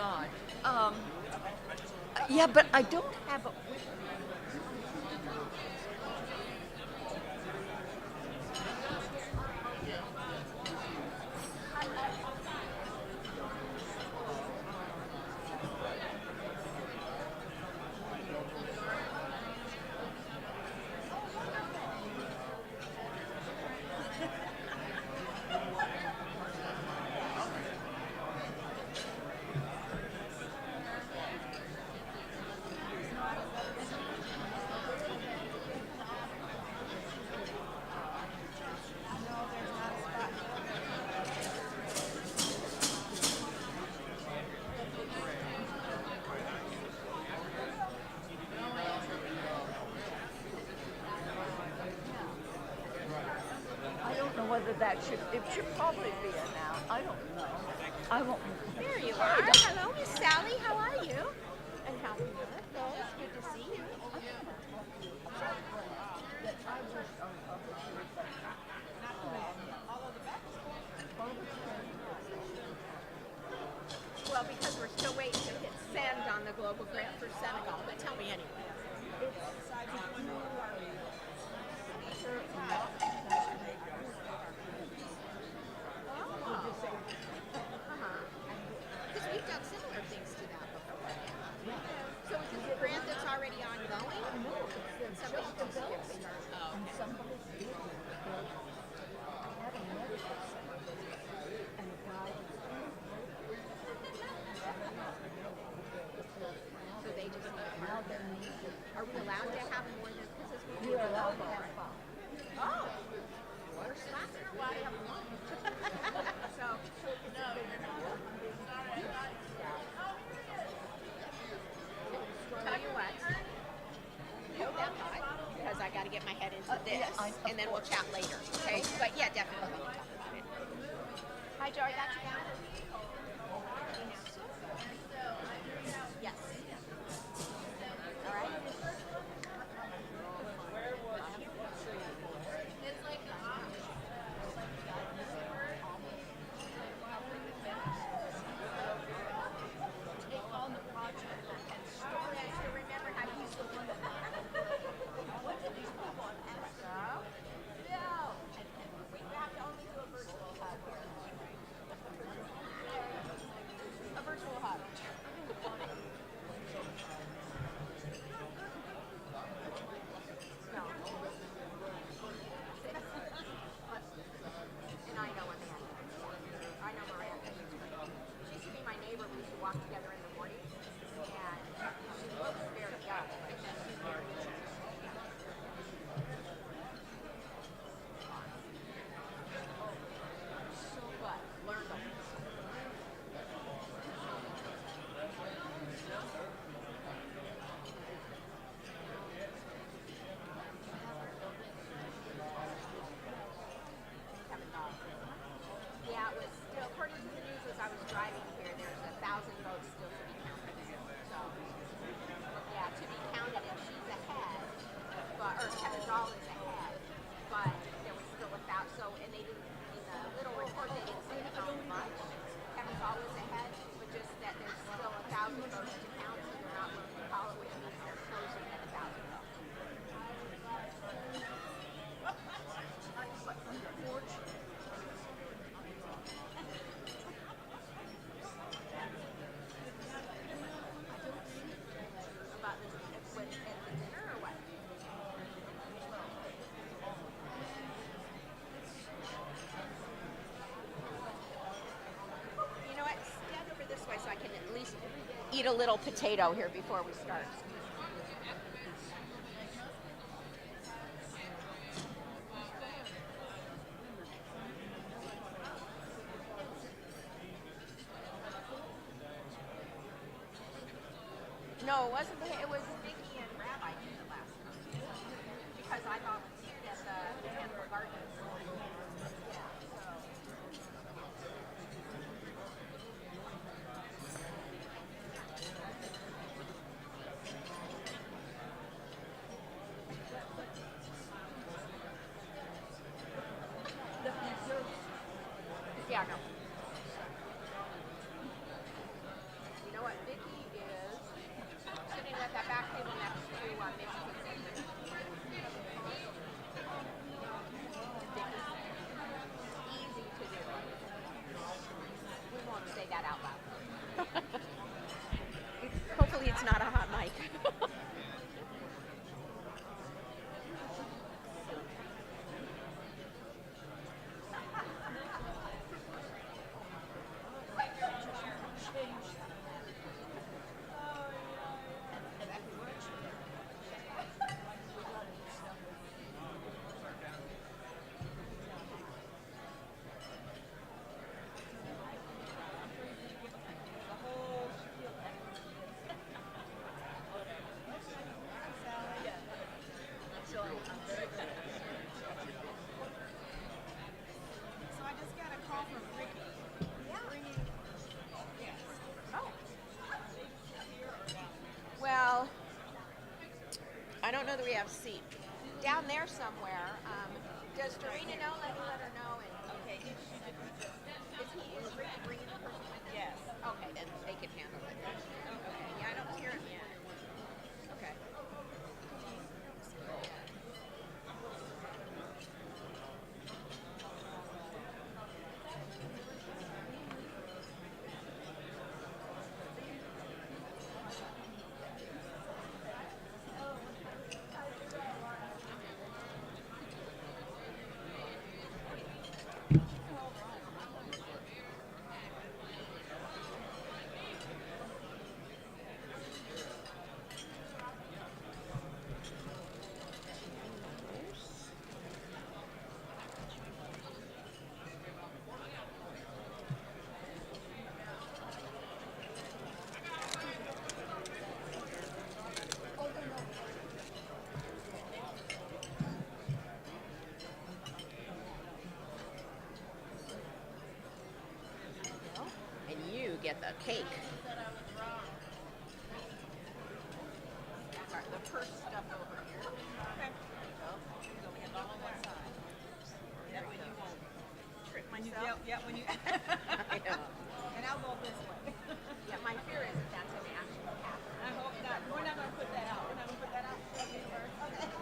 God. Yeah, but I don't have a. I don't know whether that should. It should probably be a now. I don't know. I won't. There you are. Hello, Miss Sally. How are you? And how are you? Well, it's good to see you. Well, because we're still waiting to hit send on the global grant for Senegal. But tell me anyway. Because we've done similar things to that before. So is this a grant that's already ongoing? No, it's Somebody just just developing. gets started. Oh, And okay. somebody's doing it. I had a medical center, and a guy So they just now they're needed. are we allowed to have more than because this would be You're allowed to global, have right? fun. Oh, we're slapping our way have one. So no, tell you what. Hold that thought because I got to get my head into this, yeah, and then we'll chat later. Okay? But yeah, definitely we'll talk about it. Hi, Joe. I got you down. Yes. All right. Take on the project and start to remember how to use the one. What did these people on Astro? No. We have to only do a virtual hug here. A virtual hug. No. And I know Amanda. I know Miranda. She used to be my neighbor. We used to walk together in the morning. And she looks very young. She's very young. So good. Learn them. Yeah, it was still, according to the news as I was driving here, there's 1,000 votes still to be counted. So, yeah, to be counted, and she's ahead, but, or Kevin Dahl is ahead, but there was still 1,000. So, and they didn't, in the little report, they didn't say how much Kevin Dahl was ahead, but just that there's still 1,000 votes to count, so they're not willing to call it, which means they're closing at 1,000 votes. But unfortunately, about this at the dinner or what? You know what? Stand over this way so I can at least eat a little potato here before we start. No, it wasn't. It was Nikki and Rabbi did it last time because I volunteered at the Botanical Gardens. Yeah, so. Yeah, no. You know know that we have seat. Down there somewhere. Does Dorina know? Let her know. And Okay. is he Ricky bringing the person with him? Yes. Okay, then they can handle it. Okay. Yeah, I don't hear him yet. Okay. And you get the cake. All right, the first stuff over here. Okay. So we have all on one side. That way you won't trip myself. When you. I know. And I'll go this way. Yeah, my fear is that that's an actual happen. I hope not. We're not gonna put that out. We're not gonna put that out. Okay, first. Okay.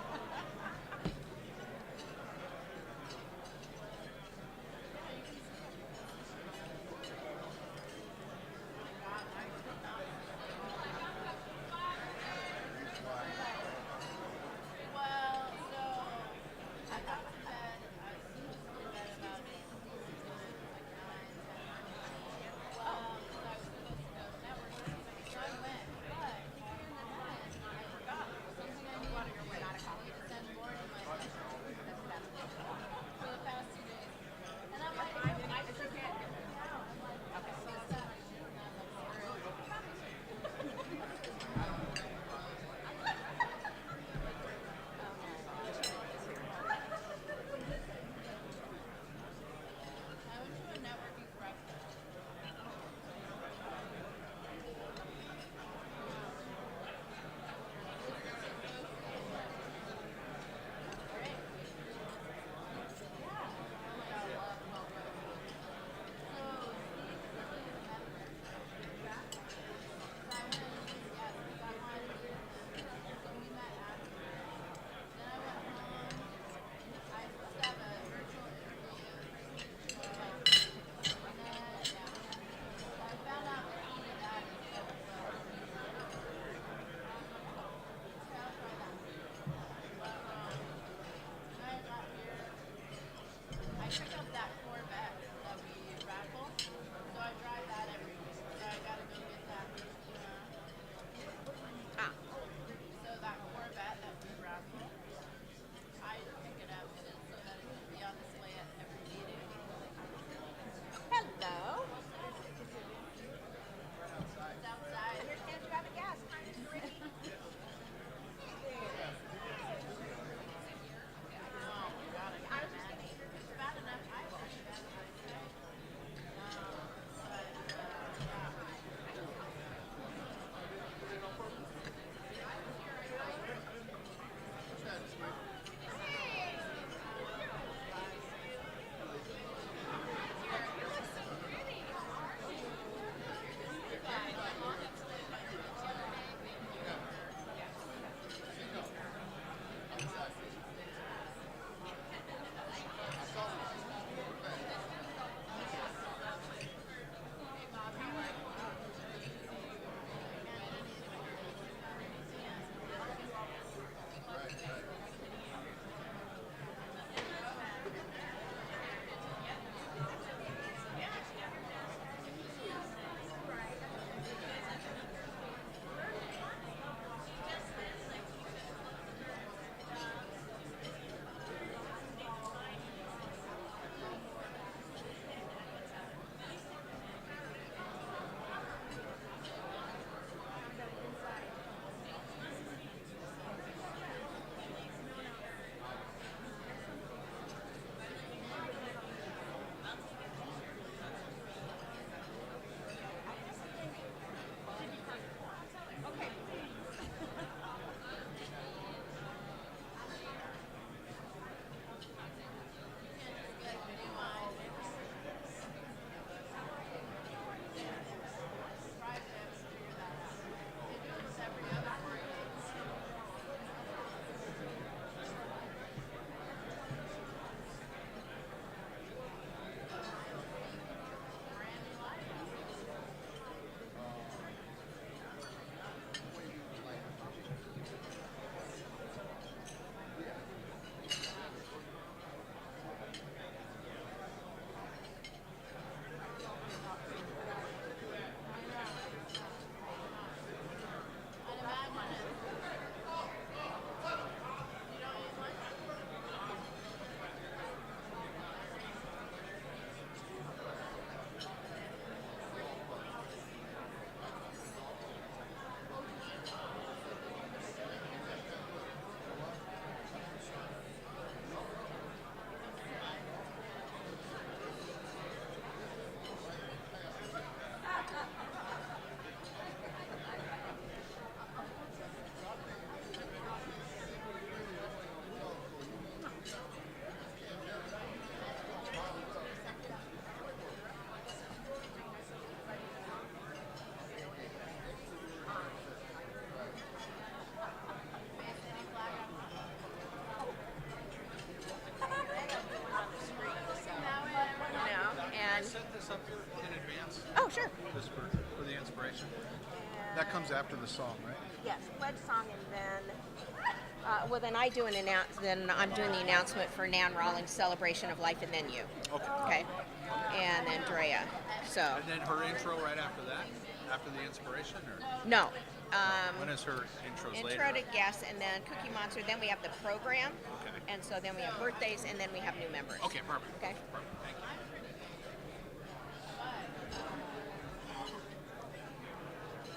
us up here in advance, Oh, sure. just for the inspiration? That comes after the song, right? Yes, pledge song, and then, well, then I do then I'm doing the announcement for Nan Rawlings' Celebration of Life, and then you. Okay. And then Drea. So. And then her intro right after that, after the inspiration, or No. when is her intros Intro later? to guests, and then Cookie Monster. Then we have the program, Okay. and so then we have birthdays, and then we have new members. Okay, perfect. Okay. Perfect. Thank you.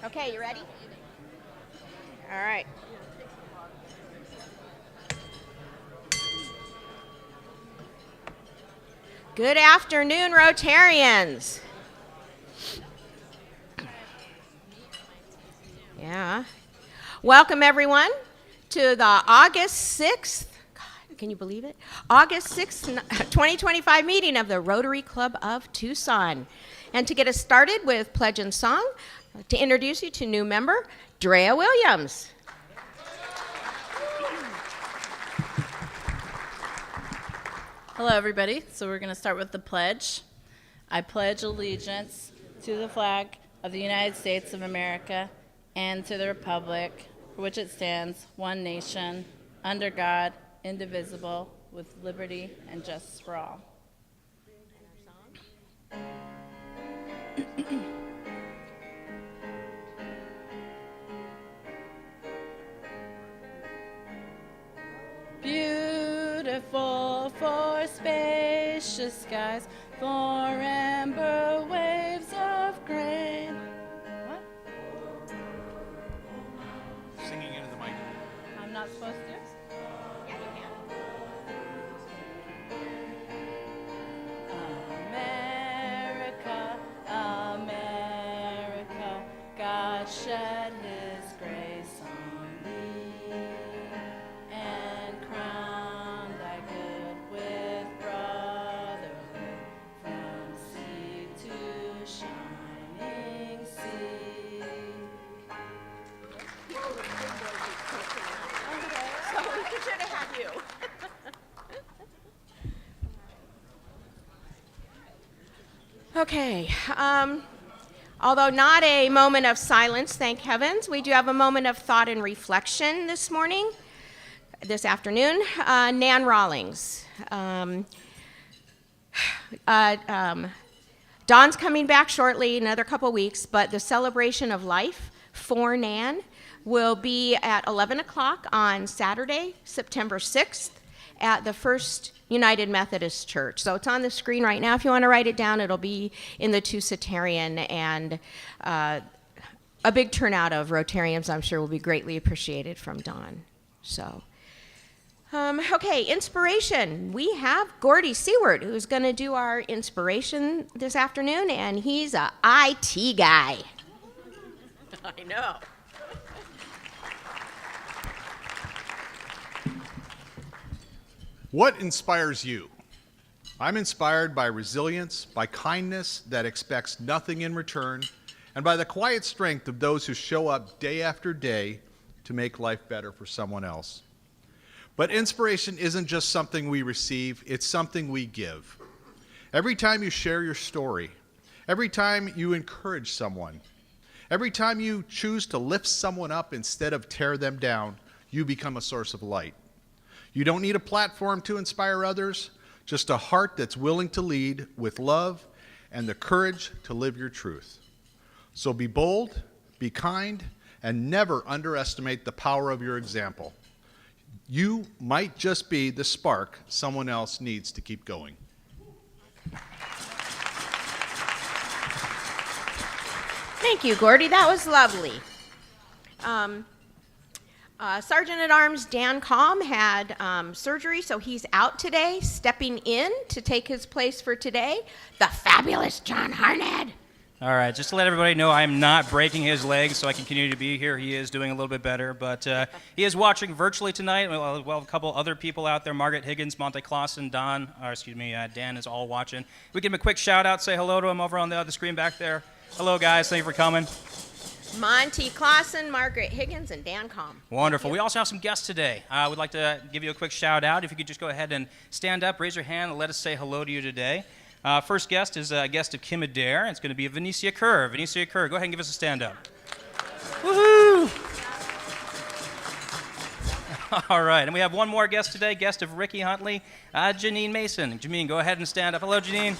Okay, you ready? All right. Good afternoon, Rotarians. Yeah. Welcome, everyone, to the August 6th, God, can you believe it? August 6th, 2025 meeting of the Rotary Club of Tucson. And to get us started with Pledge and Song, I'd like to introduce you to new member, Drea Williams. Hello, everybody. So we're going to start with the pledge. I pledge allegiance to the flag of the United States of America and to the republic for which it stands, one nation, under God, indivisible, with liberty and justice for all. Beautiful for spacious skies, for amber waves of grain. What? Singing into the mic. I'm not supposed to? Yeah, you can. America, America, God shed his grace on thee, and crown thy good with brotherhood, from sea to shining sea. So we should have had you. Okay. Although not a moment of silence, thank heavens, we do have a moment of thought and reflection this afternoon. Nan Rawlings. Dawn's coming back shortly, another couple weeks, but the celebration of life for Nan will be at 11 o'clock on Saturday, September 6th, at the First United Methodist Church. So it's on the screen right now. If you want to write it down, it'll be in the Tucson, and a big turnout of Rotarians, I'm sure, will be greatly appreciated from Dawn. So, okay, inspiration. We have Gordy Seward, who's going to do our inspiration this afternoon, and he's a IT guy. I know. What inspires you? I'm inspired by resilience, by kindness that expects nothing in return, and by the quiet strength of those who show up day after day to make life better for someone else. But inspiration isn't just something we receive, it's something we give. Every time you share your story, every time you encourage someone, every time you choose to lift someone up instead of tear them down, you become a source of light. You don't need a platform to inspire others, just a heart that's willing to lead with love and the courage to live your truth. So be bold, be kind, and never underestimate the power of your example. You might just be the spark someone else needs to keep going. Thank you, Gordy. That was lovely. Sergeant-at-Arms Dan Calm had surgery, so he's out today. Stepping in to take his place for today, the fabulous John Harned. All right, just to let everybody know, I am not breaking his legs, so I can continue to be here. He is doing a little bit better, but he is watching virtually tonight. Well, a couple other people out there, Margaret Higgins, Monte Clausen, Dan is all watching. We give him a quick shout out, say hello to him over on the other screen back there. Hello, guys. Thank you for coming. Monty Clausen, Margaret Higgins, and Dan Calm. Wonderful. We also have some guests today. We'd like to give you a quick shout out. If you could just go ahead and stand up, raise your hand, and let us say hello to you today. First guest is a guest of Kim Adair, and it's going to be Venicia Kerr. Venicia Kerr, go ahead and give us a stand-up. Woohoo! All right, and we have one more guest today, guest of Ricky Huntley, Janine Mason. Janine, go ahead and stand up. Hello, Janine.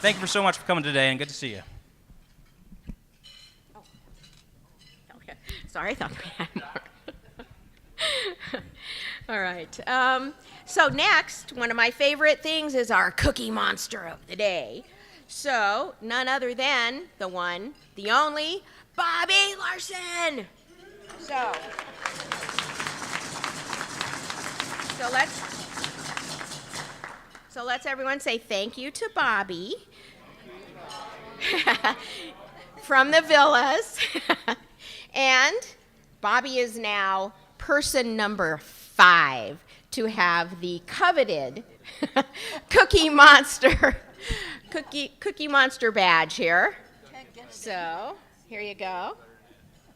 Thank you so much for coming today, and good to see you. Okay. Sorry, I thought we had more. All right. So next, one of my favorite things is our Cookie Monster of the day. So none other than the one, the only, Bobby Larson. So let's everyone say thank you to Bobby from the Villas. And Bobby is now person number 5 to have the coveted Cookie Monster badge here. So here you go.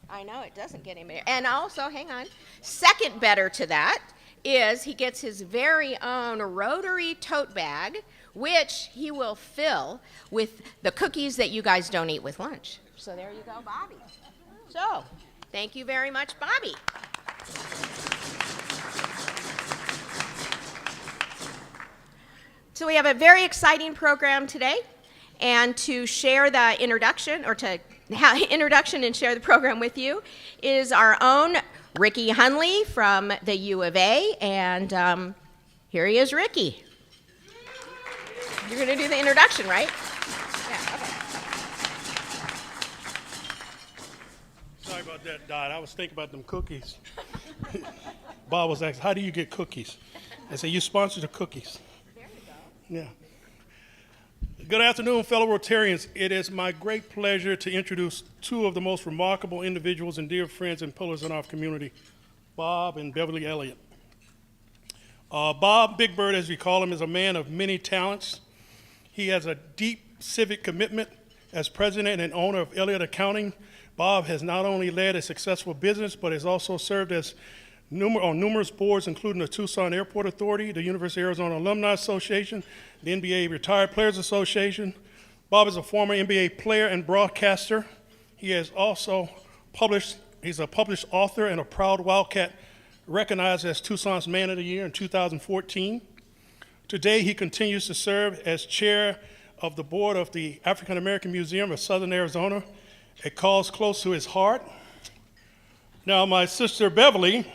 I know it doesn't get any better. And also, hang on, second better to that is he gets his very own Rotary tote bag, which he will fill with the cookies that you guys don't eat with lunch. So there you go, Bobby. So thank you very much, Bobby. So we have a very exciting program today, and to share the introduction, or to introduction and share the program with you, is our own Ricky Huntley from the U of A, and here he is, Ricky. You're going to do the introduction, right? Yeah, okay. Sorry about that, Dot. I was thinking about them cookies. Bob was asking, how do you get cookies? I said, you sponsor the cookies. There you go. Yeah. Good afternoon, fellow Rotarians. It is my great pleasure to introduce two of the most remarkable individuals and dear friends and pillars in our community, Bob and Beverley Elliott. Bob, Big Bird as we call him, is a man of many talents. He has a deep civic commitment. As president and owner of Elliott Accounting, Bob has not only led a successful business, but has also served as on numerous boards, including the Tucson Airport Authority, the University of Arizona Alumni Association, the NBA Retired Players Association. Bob is a former NBA player and broadcaster. He has also he's a published author and a proud Wildcat, recognized as Tucson's Man of the Year in 2014. Today, he continues to serve as chair of the board of the African American Museum of Southern Arizona, a cause close to his heart. Now, my sister Beverley,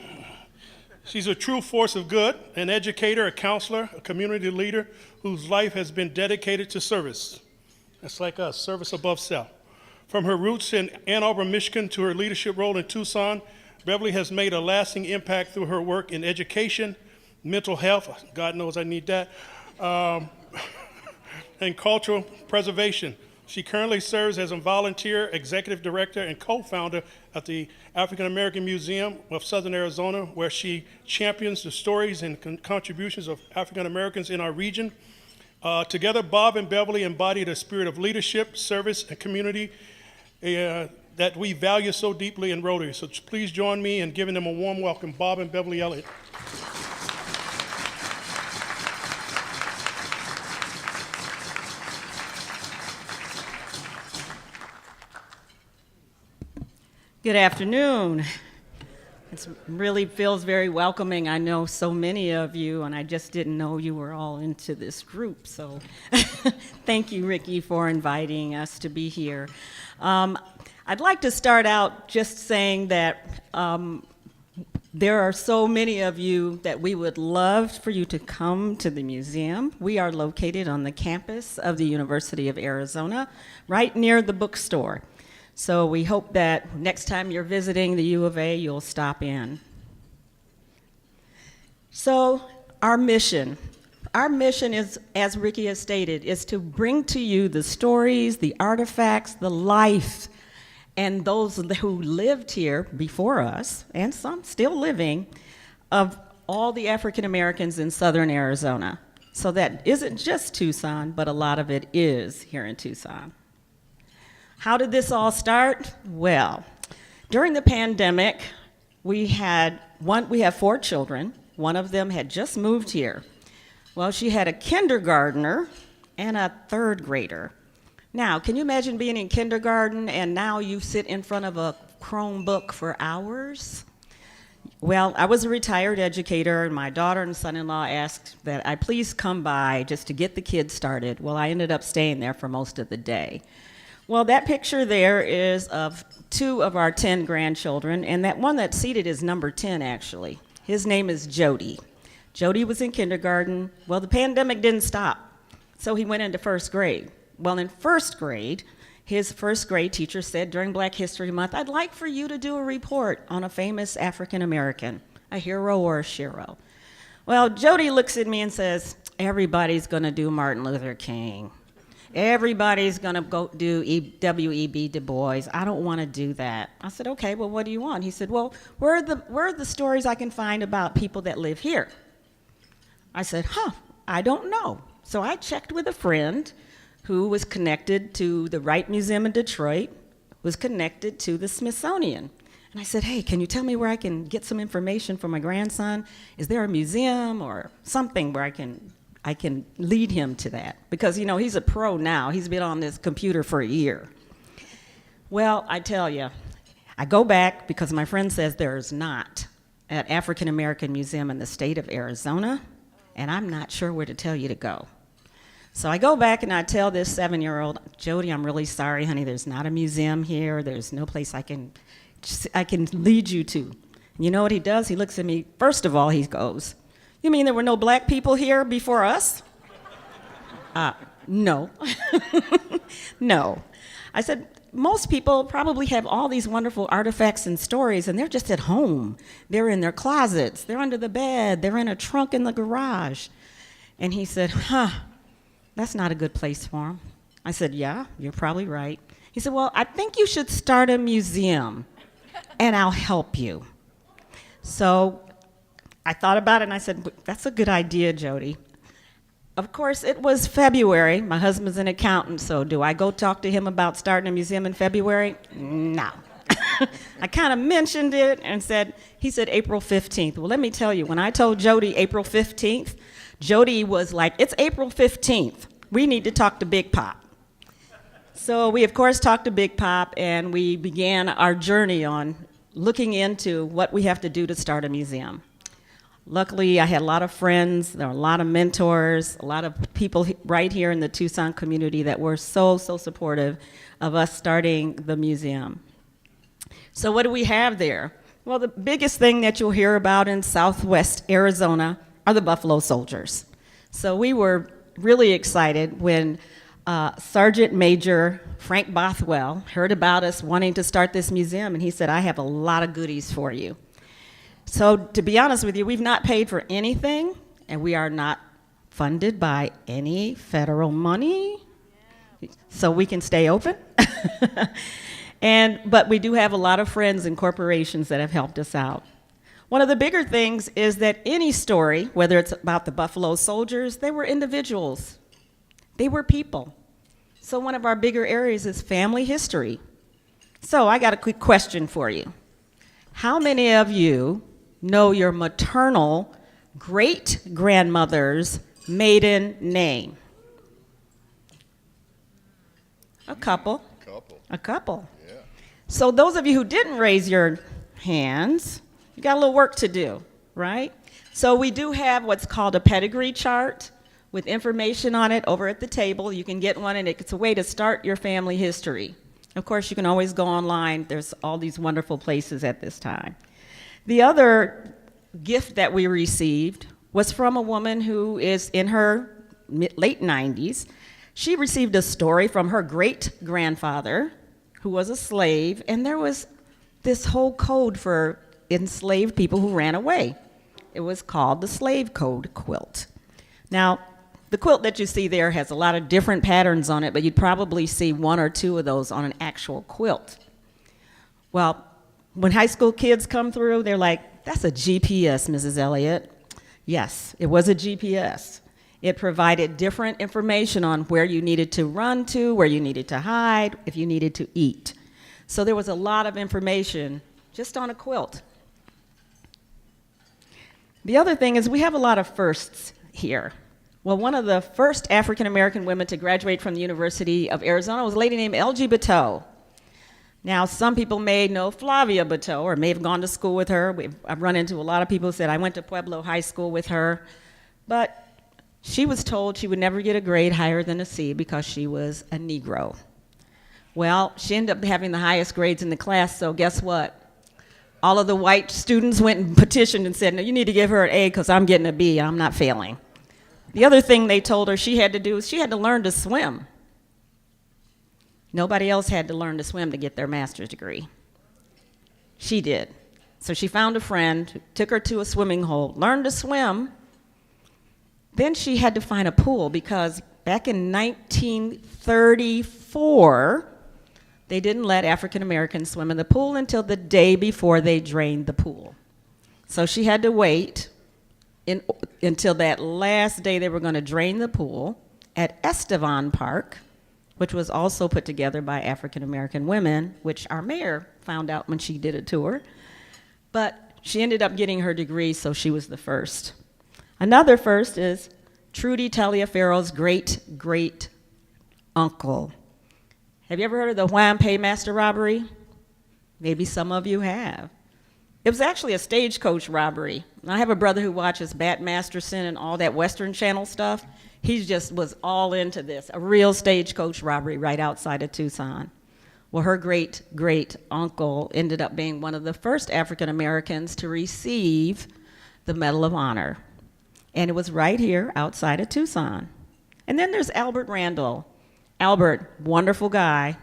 she's a true force of good, an educator, a counselor, a community leader whose life has been dedicated to service. That's like us, service above self. From her roots in Ann Arbor, Michigan, to her leadership role in Tucson, Beverley has made a lasting impact through her work in education, mental health, God knows I need that, and cultural preservation. She currently serves as a volunteer executive director and co-founder at the African American Museum of Southern Arizona, where she champions the stories and contributions of African Americans in our region. Together, Bob and Beverley embody the spirit of leadership, service, and community that we value so deeply in Rotary. So please join me in giving them a warm welcome, Bob and Beverley Elliott. Good afternoon. It really feels very welcoming. I know so many of you, and I just didn't know you were all into this group. So thank you, Ricky, for inviting us to be here. I'd like to start out just saying that there are so many of you that we would love for you to come to the museum. We are located on the campus of the University of Arizona, right near the bookstore. So we hope that next time you're visiting the U of A, you'll stop in. So our mission is, as Ricky has stated, is to bring to you the stories, the artifacts, the life, and those who lived here before us, and some still living, of all the African Americans in Southern Arizona. So that isn't just Tucson, but a lot of it is here in Tucson. How did this all start? Well, during the pandemic, we have 4 children. One of them had just moved here. Well, she had a kindergartner and a third grader. Now, can you imagine being in kindergarten and now you sit in front of a Chromebook for hours? Well, I was a retired educator, and my daughter and son-in-law asked that I please come by just to get the kids started. Well, I ended up staying there for most of the day. Well, that picture there is of 2 of our 10 grandchildren, and that one that's seated is number 10, actually. His name is Jody. Jody was in kindergarten. Well, the pandemic didn't stop, so he went into first grade. Well, in first grade, his first grade teacher said during Black History Month, I'd like for you to do a report on a famous African American, a hero or a shero. Well, Jody looks at me and says, everybody's going to do Martin Luther King. Everybody's going to go do W.E.B. Du Bois. I don't want to do that. I said, okay, well, what do you want? He said, well, where are the stories I can find about people that live here? I said, I don't know. So I checked with a friend who was connected to the Wright Museum in Detroit, was connected to the Smithsonian. And I said, hey, can you tell me where I can get some information for my grandson? Is there a museum or something where I can lead him to that? Because, you know, he's a pro now. He's been on this computer for a year. Well, I tell you, I go back because my friend says there is not an African American museum in the state of Arizona, and I'm not sure where to tell you to go. So I go back and I tell this 7-year-old, Jody, I'm really sorry, honey, there's not a museum here. There's no place I can lead you to. And you know what he does? He looks at me. First of all, he goes, you mean there were no Black people here before us? No. No. I said, most people probably have all these wonderful artifacts and stories, and they're just at home. They're in their closets. They're under the bed. They're in a trunk in the garage. And he said, that's not a good place for them. I said, yeah, you're probably right. He said, well, I think you should start a museum, and I'll help you. So I thought about it, and I said, that's a good idea, Jody. Of course, it was February. My husband's an accountant, so do I go talk to him about starting a museum in February? No. I kind of mentioned it and he said April 15th. Well, let me tell you, when I told Jody April 15th, Jody was like, it's April 15th. We need to talk to Big Pop. So we, of course, talked to Big Pop, and we began our journey on looking into what we have to do to start a museum. Luckily, I had a lot of friends, there were a lot of mentors, a lot of people right here in the Tucson community that were so supportive of us starting the museum. So what do we have there? Well, the biggest thing that you'll hear about in Southwest Arizona are the Buffalo Soldiers. So we were really excited when Sergeant Major Frank Bothwell heard about us wanting to start this museum, and he said, I have a lot of goodies for you. So to be honest with you, we've not paid for anything, and we are not funded by any federal money, so we can stay open. But we do have a lot of friends and corporations that have helped us out. One of the bigger things is that any story, whether it's about the Buffalo Soldiers, they were individuals. They were people. So one of our bigger areas is family history. So I got a quick question for you. How many of you know your maternal great-grandmother's maiden name? A couple. A couple. Yeah. So those of you who didn't raise your hands, you got a little work to do, right? So we do have what's called a pedigree chart with information on it over at the table. You can get one, and it's a way to start your family history. Of course, you can always go online. There's all these wonderful places at this time. The other gift that we received was from a woman who is in her late 90s. She received a story from her great-grandfather, who was a slave, and there was this whole code for enslaved people who ran away. It was called the Slave Code quilt. Now, the quilt that you see there has a lot of different patterns on it, but you'd probably see 1 or 2 of those on an actual quilt. Well, when high school kids come through, they're like, that's a GPS, Mrs. Elliott. Yes, it was a GPS. It provided different information on where you needed to run to, where you needed to hide, if you needed to eat. So there was a lot of information just on a quilt. The other thing is we have a lot of firsts here. Well, one of the first African-American women to graduate from the University of Arizona was a lady named L.G. Bateau. Now, some people may know Flavia Bateau or may have gone to school with her. I've run into a lot of people who said, I went to Pueblo High School with her. But she was told she would never get a grade higher than a C because she was a Negro. Well, she ended up having the highest grades in the class, so guess what? All of the white students went and petitioned and said, no, you need to give her an A because I'm getting a B and I'm not failing. The other thing they told her she had to do is she had to learn to swim. Nobody else had to learn to swim to get their master's degree. She did. So she found a friend, who took her to a swimming hole, learned to swim. Then she had to find a pool because back in 1934, they didn't let African Americans swim in the pool until the day before they drained the pool. So she had to wait until that last day they were going to drain the pool at Estevan Park, which was also put together by African American women, which our mayor found out when she did a tour. But she ended up getting her degree, so she was the first. Another first is Trudy Taliaferro's great uncle. Have you ever heard of the Hwan Paymaster robbery? Maybe some of you have. It was actually a stagecoach robbery. I have a brother who watches Bat Masterson and all that Western Channel stuff. He just was all into this, a real stagecoach robbery right outside of Tucson. Well, her great uncle ended up being one of the first African Americans to receive the Medal of Honor. And it was right here outside of Tucson. And then there's Albert Randall. Albert, wonderful guy,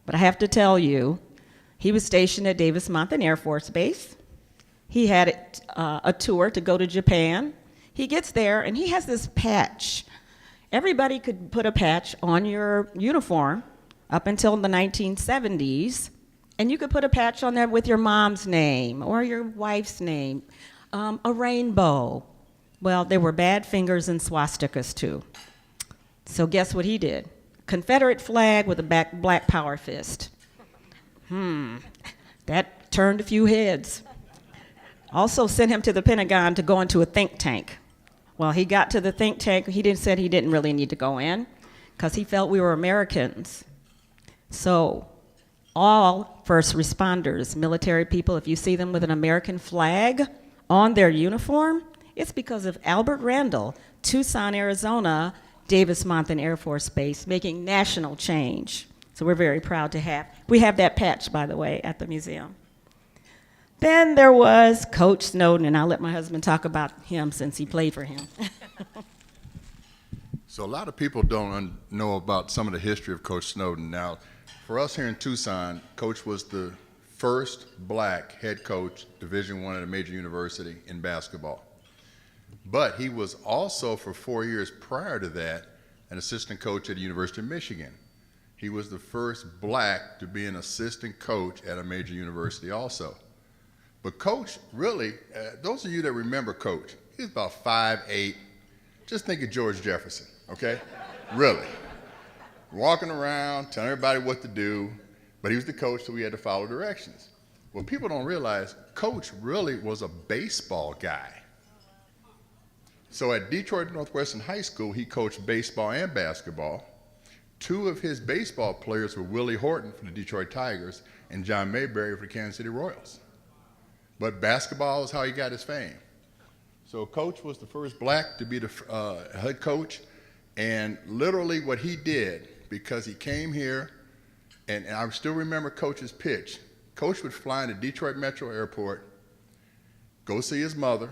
but I have to tell you, he was stationed at Davis-Monthan Air Force Base. He had a tour to go to Japan. He gets there and he has this patch. Everybody could put a patch on your uniform up until the 1970s, and you could put a patch on there with your mom's name or your wife's name, a rainbow. Well, there were bad fingers and swastikas too. So guess what he did? Confederate flag with a black power fist. That turned a few heads. Also sent him to the Pentagon to go into a think tank. Well, he got to the think tank. Said he didn't really need to go in because he felt we were Americans. So all first responders, military people, if you see them with an American flag on their uniform, it's because of Albert Randall, Tucson, Arizona, Davis-Monthan Air Force Base, making national change. So we're very proud to have. We have that patch, by the way, at the museum. Then there was Coach Snowden, and I'll let my husband talk about him since he played for him. So a lot of people don't know about some of the history of Coach Snowden. Now, for us here in Tucson, Coach was the first black head coach, Division I at a major university in basketball. But he was also, for 4 years prior to that, an assistant coach at the University of Michigan. He was the first black to be an assistant coach at a major university also. But Coach, really, those of you that remember Coach, he was about 5'8". Just think of George Jefferson, okay? Really. Walking around, telling everybody what to do, but he was the coach, so we had to follow directions. What people don't realize, Coach really was a baseball guy. So at Detroit Northwestern High School, he coached baseball and basketball. Two of his baseball players were Willie Horton for the Detroit Tigers and John Mayberry for the Kansas City Royals. But basketball is how he got his fame. So Coach was the first black to be the head coach, and literally what he did, because he came here, and I still remember Coach's pitch. Coach would fly into Detroit Metro Airport, go see his mother,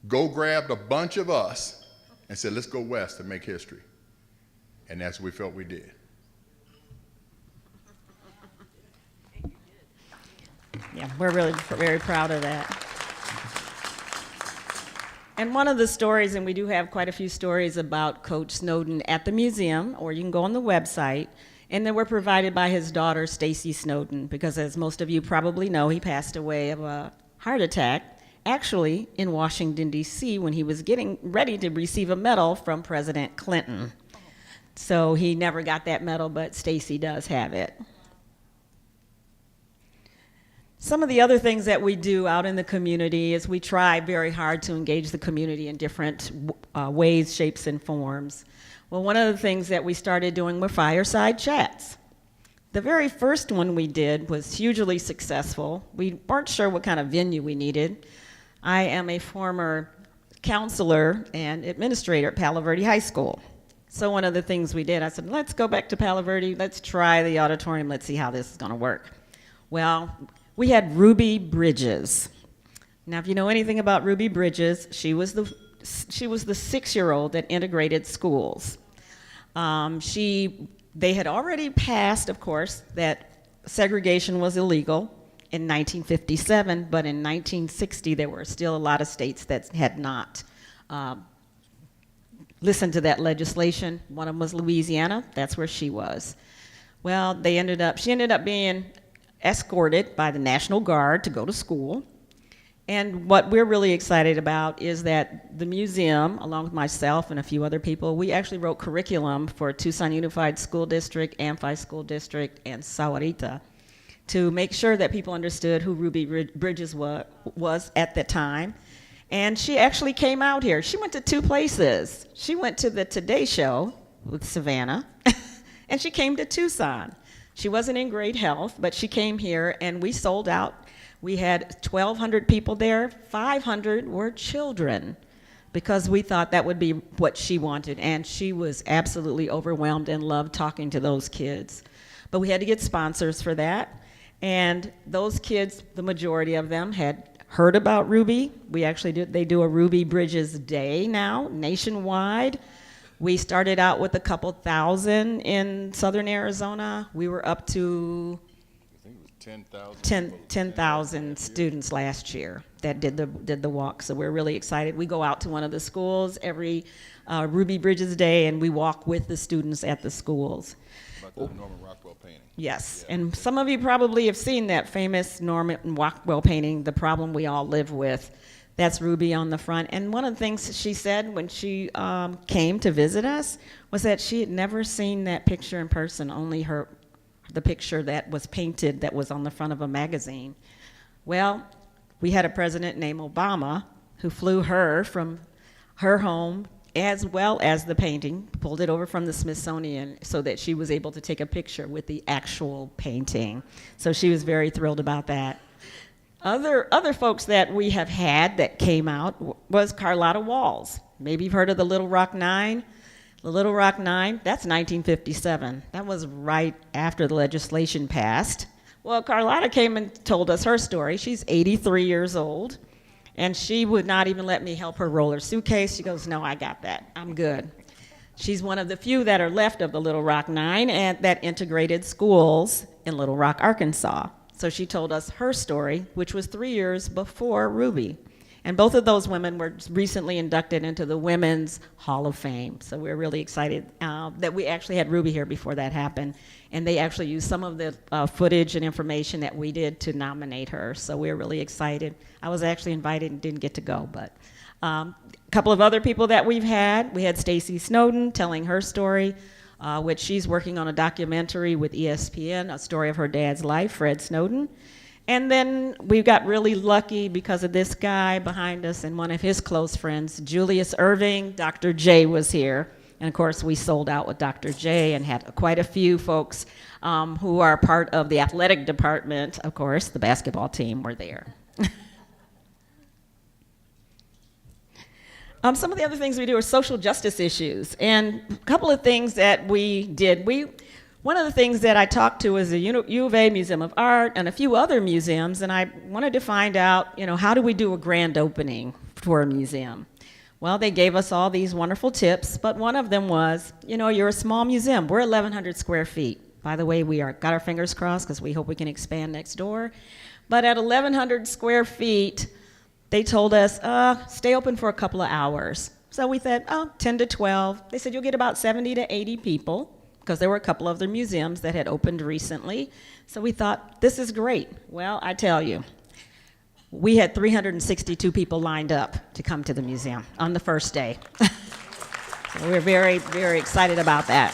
go grab a bunch of us, and said, let's go west and make history. And that's what we felt we did. Yeah, we're really very proud of that. And one of the stories, and we do have quite a few stories about Coach Snowden at the museum, or you can go on the website, and they were provided by his daughter, Stacy Snowden, because as most of you probably know, he passed away of a heart attack, actually in Washington, D.C., when he was getting ready to receive a medal from President Clinton. So he never got that medal, but Stacy does have it. Some of the other things that we do out in the community is we try very hard to engage the community in different ways, shapes, and forms. Well, one of the things that we started doing were fireside chats. The very first one we did was hugely successful. We weren't sure what kind of venue we needed. I am a former counselor and administrator at Palo Verde High School. So one of the things we did, I said, let's go back to Palo Verde, let's try the auditorium, let's see how this is gonna work. Well, we had Ruby Bridges. Now, if you know anything about Ruby Bridges, she was the 6-year-old that integrated schools. They had already passed, of course, that segregation was illegal in 1957, but in 1960 there were still a lot of states that had not listened to that legislation. One of them was Louisiana. That's where she was. Well, she ended up being escorted by the National Guard to go to school. And what we're really excited about is that the museum, along with myself and a few other people, we actually wrote curriculum for Tucson Unified School District, Amphi School District, and Sahuarita to make sure that people understood who Ruby Bridges was at the time. And she actually came out here. She went to 2 places. She went to the Today Show with Savannah, and she came to Tucson. She wasn't in great health, but she came here, and we sold out. We had 1,200 people there. 500 were children, because we thought that would be what she wanted, and she was absolutely overwhelmed and loved talking to those kids. But we had to get sponsors for that, and those kids, the majority of them, had heard about Ruby. They do a Ruby Bridges Day now, nationwide. We started out with a couple thousand in southern Arizona. We were up to I think it was 10,000 students last year that did the walk. So we're really excited. We go out to one of the schools every Ruby Bridges Day, and we walk with the students at the schools. About the Norman Rockwell painting. Yes, and some of you probably have seen that famous Norman Rockwell painting, The Problem We All Live With. That's Ruby on the front. And one of the things she said when she came to visit us was that she had never seen that picture in person, only the picture that was painted that was on the front of a magazine. Well, we had a president named Obama who flew her from her home as well as the painting, pulled it over from the Smithsonian so that she was able to take a picture with the actual painting. So she was very thrilled about that. Other folks that we have had that came out was Carlotta Walls. Maybe you've heard of the Little Rock Nine. The Little Rock Nine, that's 1957. That was right after the legislation passed. Well, Carlotta came and told us her story. She's 83 years old, and she would not even let me help her roll her suitcase. She goes, no, I got that. I'm good. She's one of the few that are left of the Little Rock Nine and that integrated schools in Little Rock, Arkansas. So she told us her story, which was 3 years before Ruby. And both of those women were recently inducted into the Women's Hall of Fame. So we're really excited that we actually had Ruby here before that happened. And they actually used some of the footage and information that we did to nominate her. So we're really excited. I was actually invited and didn't get to go. But a couple of other people that we had Stacy Snowden telling her story, which she's working on a documentary with ESPN, a story of her dad's life, Fred Snowden. And then we got really lucky because of this guy behind us and one of his close friends, Julius Irving. Dr. J was here. And of course, we sold out with Dr. J and had quite a few folks who are part of the athletic department. Of course, the basketball team were there. Some of the other things we do are social justice issues. And a couple of things that we did. One of the things that I talked to is the U of A Museum of Art and a few other museums, and I wanted to find out, how do we do a grand opening for a museum? Well, they gave us all these wonderful tips, but one of them was, you're a small museum. We're 1,100 square feet. By the way, got our fingers crossed because we hope we can expand next door. But at 1,100 square feet, they told us, stay open for a couple of hours. So we said, 10 to 12. They said, you'll get about 70 to 80 people, because there were a couple of other museums that had opened recently. So we thought, this is great. Well, I tell you, we had 362 people lined up to come to the museum on the first day. So we're very, very excited about that.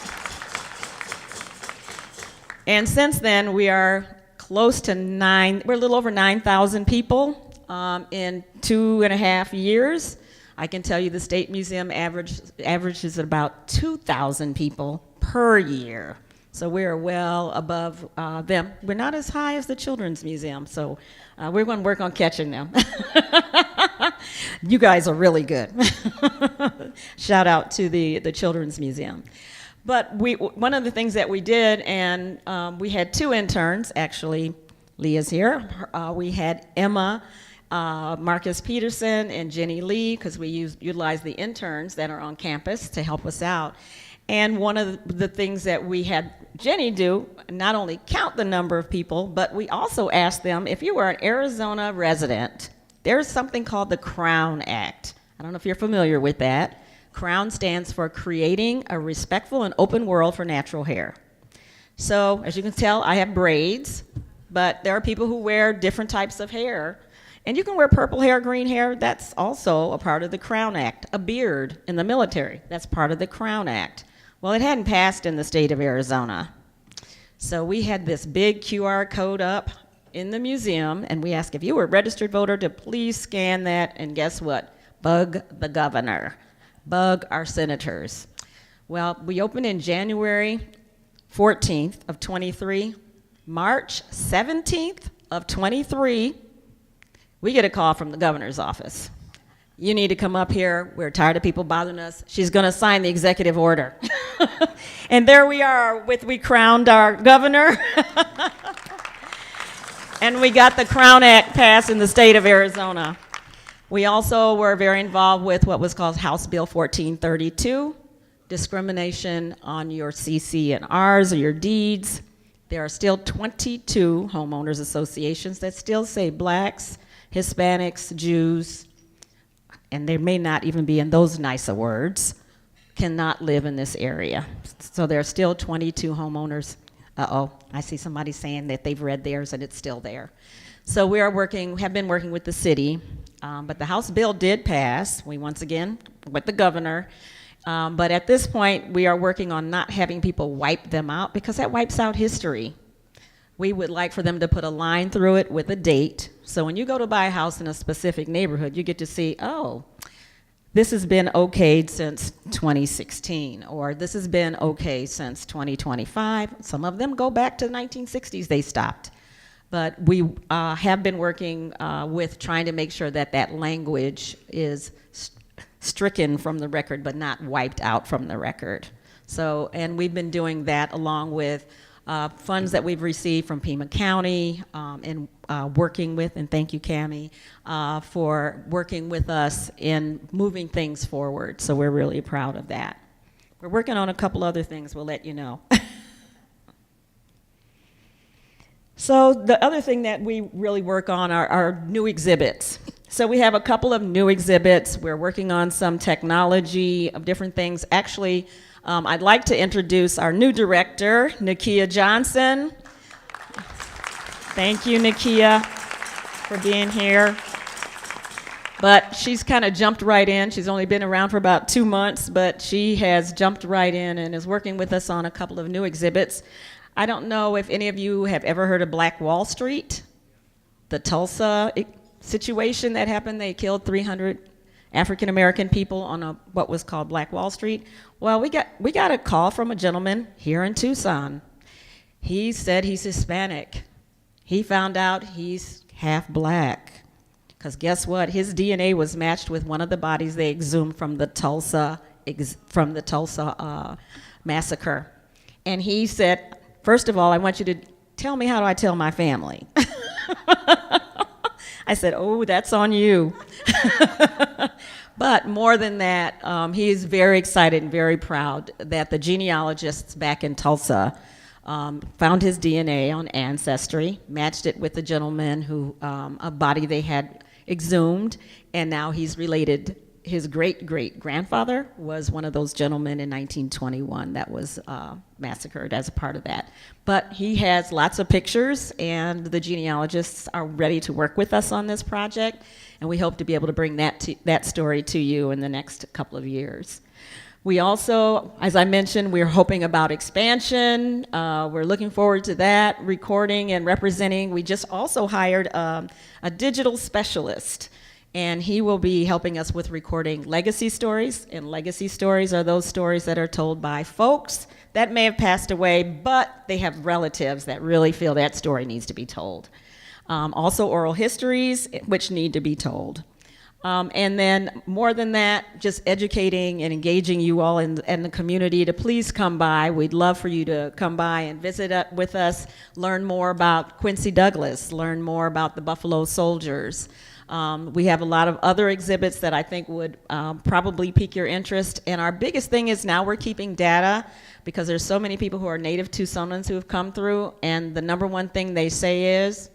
And since then, we are close to we're a little over 9,000 people in 2.5 years. I can tell you the State Museum averages about 2,000 people per year. So we're well above them. We're not as high as the Children's Museum, so we're going to work on catching them. You guys are really good. Shout out to the Children's Museum. But one of the things that we did, and we had 2 interns, actually. Leah's here. We had Emma Marcus Peterson and Jenny Lee, because we utilize the interns that are on campus to help us out. And one of the things that we had Jenny do, not only count the number of people, but we also asked them, if you were an Arizona resident, there's something called the Crown Act. I don't know if you're familiar with that. CROWN stands for Creating a Respectful and Open World for Natural Hair. So, as you can tell, I have braids, but there are people who wear different types of hair. And you can wear purple hair, green hair, that's also a part of the CROWN Act. A beard in the military, that's part of the CROWN Act. Well, it hadn't passed in the state of Arizona. So we had this big QR code up in the museum, and we asked if you were a registered voter to please scan that, and guess what? Bug the governor. Bug our senators. Well, we opened in January 14th of 23. March 17th of 23, we get a call from the governor's office. You need to come up here. We're tired of people bothering us. She's going to sign the executive order. And there we are, we crowned our governor. And we got the CROWN Act passed in the state of Arizona. We also were very involved with what was called House Bill 1432, discrimination on your CC&Rs or your deeds. There are still 22 homeowners associations that still say blacks, Hispanics, Jews, and they may not even be in those nicer words, cannot live in this area. So there are still 22 homeowners. Uh-oh, I see somebody saying that they've read theirs and it's still there. So we have been working with the city, but the House bill did pass. We once again, with the governor, but at this point we are working on not having people wipe them out, because that wipes out history. We would like for them to put a line through it with a date. So when you go to buy a house in a specific neighborhood, you get to see, oh, this has been okayed since 2016, or this has been okay since 2025. Some of them go back to the 1960s, they stopped. But we have been working with trying to make sure that that language is stricken from the record, but not wiped out from the record. So, and we've been doing that along with funds that we've received from Pima County and working with, and thank you, Cammie, for working with us in moving things forward. So we're really proud of that. We're working on a couple other things, we'll let you know. So the other thing that we really work on are new exhibits. So we have a couple of new exhibits. We're working on some technology of different things. Actually, I'd like to introduce our new director, Nakia Johnson. Thank you, Nakia, for being here. But she's kind of jumped right in. She's only been around for about 2 months, but she has jumped right in and is working with us on a couple of new exhibits. I don't know if any of you have ever heard of Black Wall Street, the Tulsa situation that happened. They killed 300 African American people on what was called Black Wall Street. Well, we got a call from a gentleman here in Tucson. He said he's Hispanic. He found out he's half black. Because guess what? His DNA was matched with one of the bodies they exhumed from the Tulsa massacre. And he said, first of all, I want you to tell me, how do I tell my family? I said, oh, that's on you. But more than that, he is very excited and very proud that the genealogists back in Tulsa found his DNA on Ancestry, matched it with the gentleman who, a body they had exhumed, and now he's related. His great-great-grandfather was one of those gentlemen in 1921 that was massacred as a part of that. But he has lots of pictures, and the genealogists are ready to work with us on this project, and we hope to be able to bring that story to you in the next couple of years. We also, as I mentioned, we're hoping about expansion. We're looking forward to that, recording and representing. We just also hired a digital specialist, and he will be helping us with recording legacy stories. And legacy stories are those stories that are told by folks that may have passed away, but they have relatives that really feel that story needs to be told. Also oral histories, which need to be told. And then more than that, just educating and engaging you all in the community to please come by. We'd love for you to come by and visit with us, learn more about Quincy Douglas, learn more about the Buffalo Soldiers. We have a lot of other exhibits that I think would probably pique your interest. And our biggest thing is now we're keeping data because there's so many people who are native Tucsonans who have come through, and the number one thing they say is,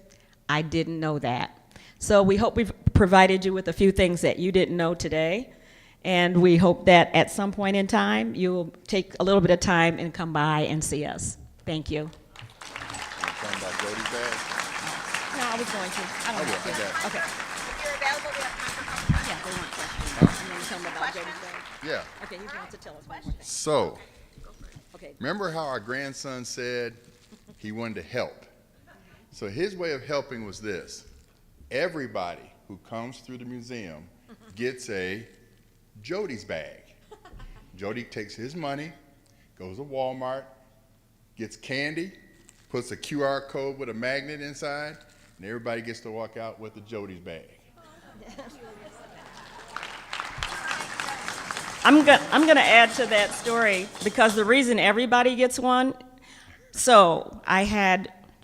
I didn't know that. So we hope we've provided you with a few things that you didn't know today, and we hope that at some point in time you'll take a little bit of time and come by and see us. Thank you. Talking about Jody's bag? No, I was going to. I don't know. Okay. Okay. If you're available, we have time for questions. Yeah, they want questions. You want to tell them about Jody's bag? Yeah. Okay, you want to tell us one more thing. So, Okay. remember how our grandson said he wanted to help? So his way of helping was this. Everybody who comes through the museum gets a Jody's bag. Jody takes his money, goes to Walmart, gets candy, puts a QR code with a magnet inside, and everybody gets to walk out with a Jody's bag. I'm gonna add to that story because the reason everybody gets one, so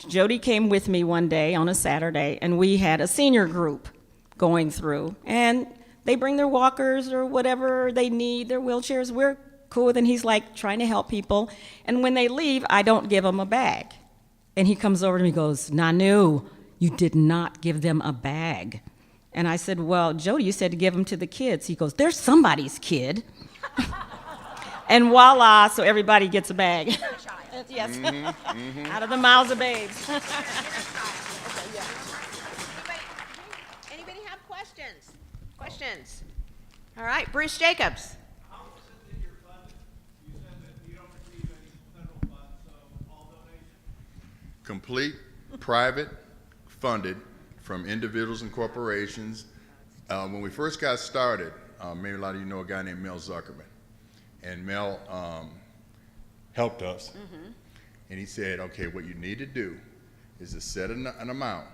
Jody came with me one day on a Saturday, and we had a senior group going through, and they bring their walkers or whatever they need, their wheelchairs. We're cool with it, and he's like trying to help people, and when they leave, I don't give them a bag. And he comes over to me and goes, Nanu, you did not give them a bag. And I said, well, Jody, you said to give them to the kids. He goes, they're somebody's kid. And voila, so everybody gets a bag. Yes, out of the mouths of babes. Anybody have questions? Questions? All right, Bruce Jacobs. How much is in your budget? You said that you don't receive any federal funds, so all donations? Complete, private, funded from individuals and corporations. When we first got started, maybe a lot of you know a guy named Mel Zuckerman. And Mel helped us. And he said, okay, what you need to do is to set an amount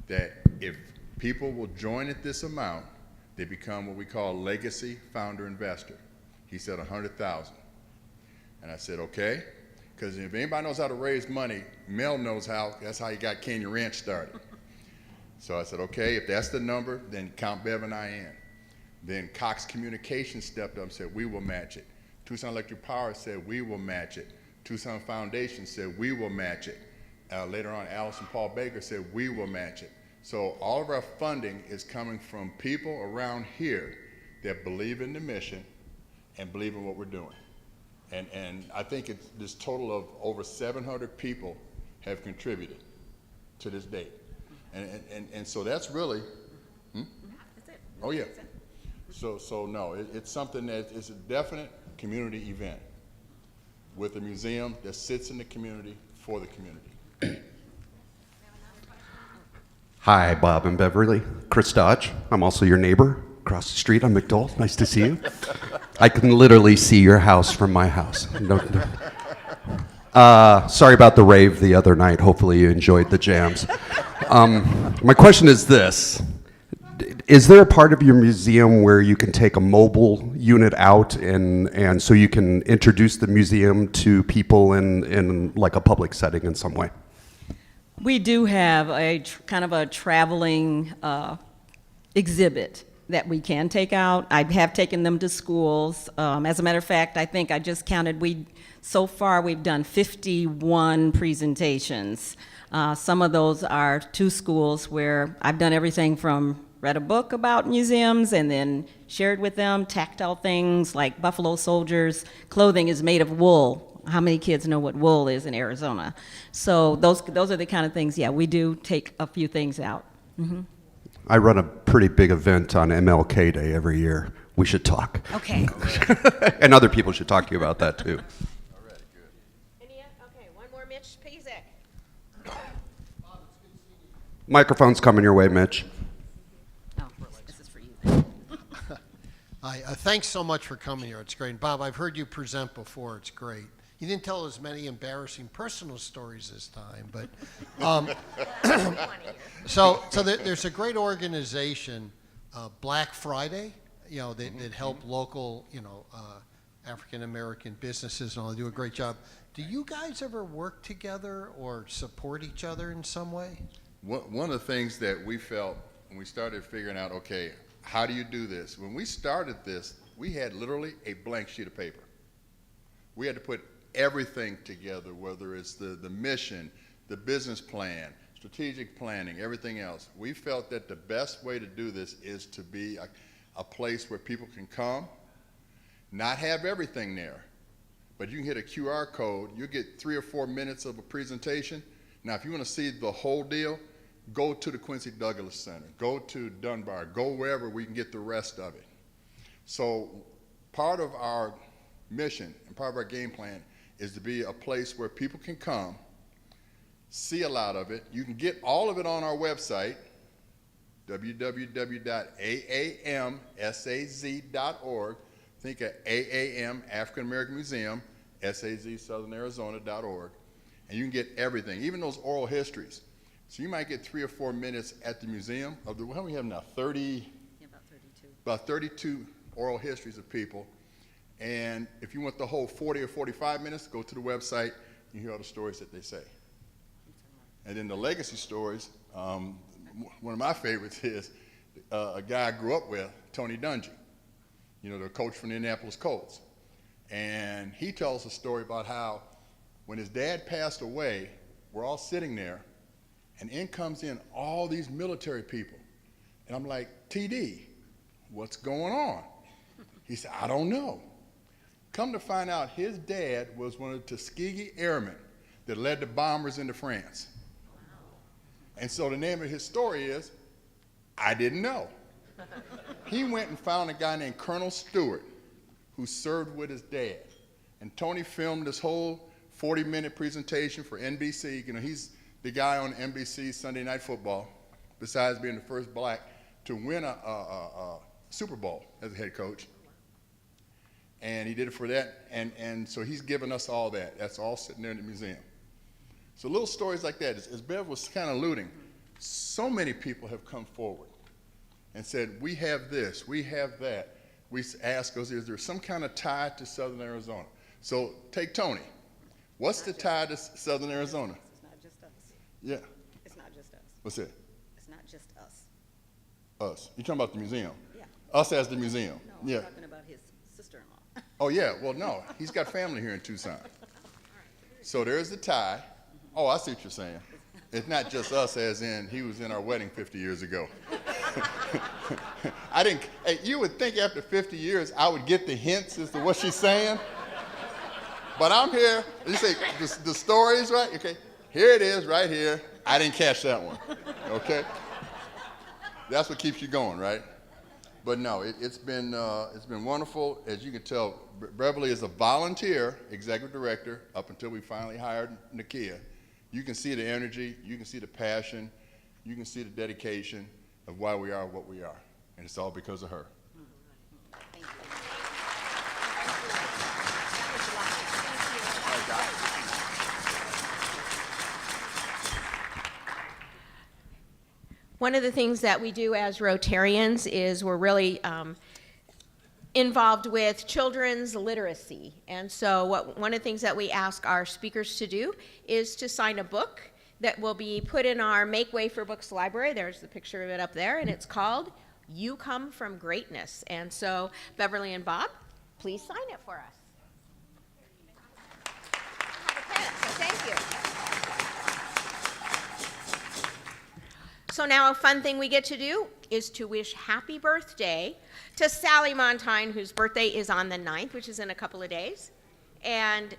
that if people will join at this amount, they become what we call legacy founder investor. He said 100,000. And I said, okay, because if anybody knows how to raise money, Mel knows how. That's how he got Canyon Ranch started. So I said, okay, if that's the number, then count Bev and I in. Then Cox Communications stepped up and said, we will match it. Tucson Electric Power said, we will match it. Tucson Foundation said, we will match it. Later on, Alice and Paul Baker said, we will match it. So all of our funding is coming from people around here that believe in the mission and believe in what we're doing. And I think it's this total of over 700 people have contributed to this date. And so that's really, oh yeah. So no, it's something that is a definite community event with a museum that sits in the community for the community. Hi, Bob and Beverley. Chris Dodge. I'm also your neighbor across the street on McDowell. Nice to see you. I can literally see your house from my house. Sorry about the rave the other night. Hopefully you enjoyed the jams. My question is this. Is there a part of your museum where you can take a mobile unit out and so you can introduce the museum to people in like a public setting in some way? We do have a kind of a traveling exhibit that we can take out. I have taken them to schools. As a matter of fact, I think I just counted, so far we've done 51 presentations. Some of those are to schools where I've done everything from read a book about museums and then shared with them tactile things like Buffalo Soldiers. Clothing is made of wool. How many kids know what wool is in Arizona? So those are the kind of things, yeah, we do take a few things out. I run a pretty big event on MLK Day every year. we should talk. Okay. And other people should talk to you about that too. Okay, one more Mitch Pizek. Microphone's coming your way, Mitch. Oh, this is for you. Hi, thanks so much for coming here. It's great. Bob, I've heard you present before. It's great. You didn't tell as many embarrassing personal stories this time, but there's a great organization, Black Friday, that help local, African American businesses and all. They do a great job. Do you guys ever work together or support each other in some way? One of the things that we felt when we started figuring out, okay, how do you do this? When we started this, we had literally a blank sheet of paper. We had to put everything together, whether it's the mission, the business plan, strategic planning, everything else. We felt that the best way to do this is to be a place where people can come, not have everything there, but you can hit a QR code, you get 3 or 4 minutes of a presentation. Now, if you want to see the whole deal, go to the Quincy Douglas Center, go to Dunbar, go wherever we can get the rest of it. So part of our mission and part of our game plan is to be a place where people can come, see a lot of it. You can get all of it on our website, www.aamsaz.org. Think of AAM, African American Museum, SAZ, Southern Arizona.org. And you can get everything, even those oral histories. So you might get 3 or 4 minutes at the museum of the, what do we have now, 30? Yeah, about 32. About 32 oral histories of people. And if you want the whole 40 or 45 minutes, go to the website, you hear all the stories that they say. And then the legacy stories, one of my favorites is a guy I grew up with, Tony Dungy, the coach from the Indianapolis Colts. And he tells a story about how when his dad passed away, we're all sitting there, and in comes in all these military people. And I'm like, TD, what's going on? He said, I don't know. Come to find out, his dad was one of the Tuskegee Airmen that led the bombers into France. And so the name of his story is, I didn't know. He went and found a guy named Colonel Stewart who served with his dad. And Tony filmed this whole 40-minute presentation for NBC. He's the guy on NBC Sunday Night Football, besides being the first black to win a Super Bowl as a head coach. And he did it for that, and so he's given us all that. That's all sitting there in the museum. So little stories like that, as Bev was kind of alluding, so many people have come forward and said, we have this, we have that. We ask us, is there some kind of tie to Southern Arizona? So take Tony. What's the tie to Southern Arizona? It's not just us. Yeah. It's not just us. What's it? It's not just us. Us. You're talking about the museum? Yeah. Us as the museum? No, Yeah. I'm talking about his sister-in-law. Oh, yeah. Well, no. He's got family here in Tucson. So there's the tie. Oh, I see what you're saying. It's not just us as in he was in our wedding 50 years ago. Hey, you would think after 50 years I would get the hints as to what she's saying. But I'm here. You say the stories, right? Okay. Here it is right here. I didn't catch that one. Okay? That's what keeps you going, right? But no, it's been wonderful. As you can tell, Beverley is a volunteer executive director up until we finally hired Nakia. You can see the energy, you can see the passion, you can see the dedication of why we are what we are. And it's all because of her. Thank you. One of the things that we do as Rotarians is we're really involved with children's literacy. And so one of the things that we ask our speakers to do is to sign a book that will be put in our Make Way for Books library. There's the picture of it up there, and it's called You Come From Greatness. And so Beverly and Bob, please sign it for us. I have a pen, so thank you. So now a fun thing we get to do is to wish happy birthday to Sally Montine, whose birthday is on the 9th, which is in a couple of days. And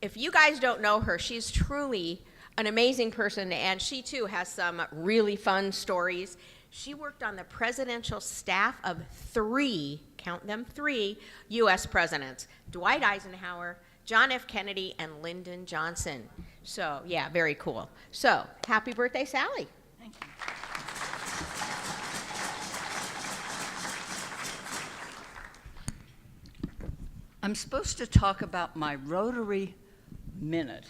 if you guys don't know her, she's truly an amazing person, and she too has some really fun stories. She worked on the presidential staff of 3 count them, 3 U.S. presidents: Dwight Eisenhower, John F. Kennedy, and Lyndon Johnson. So, yeah, very cool. So, happy birthday, Sally. Thank you. I'm supposed to talk about my Rotary minute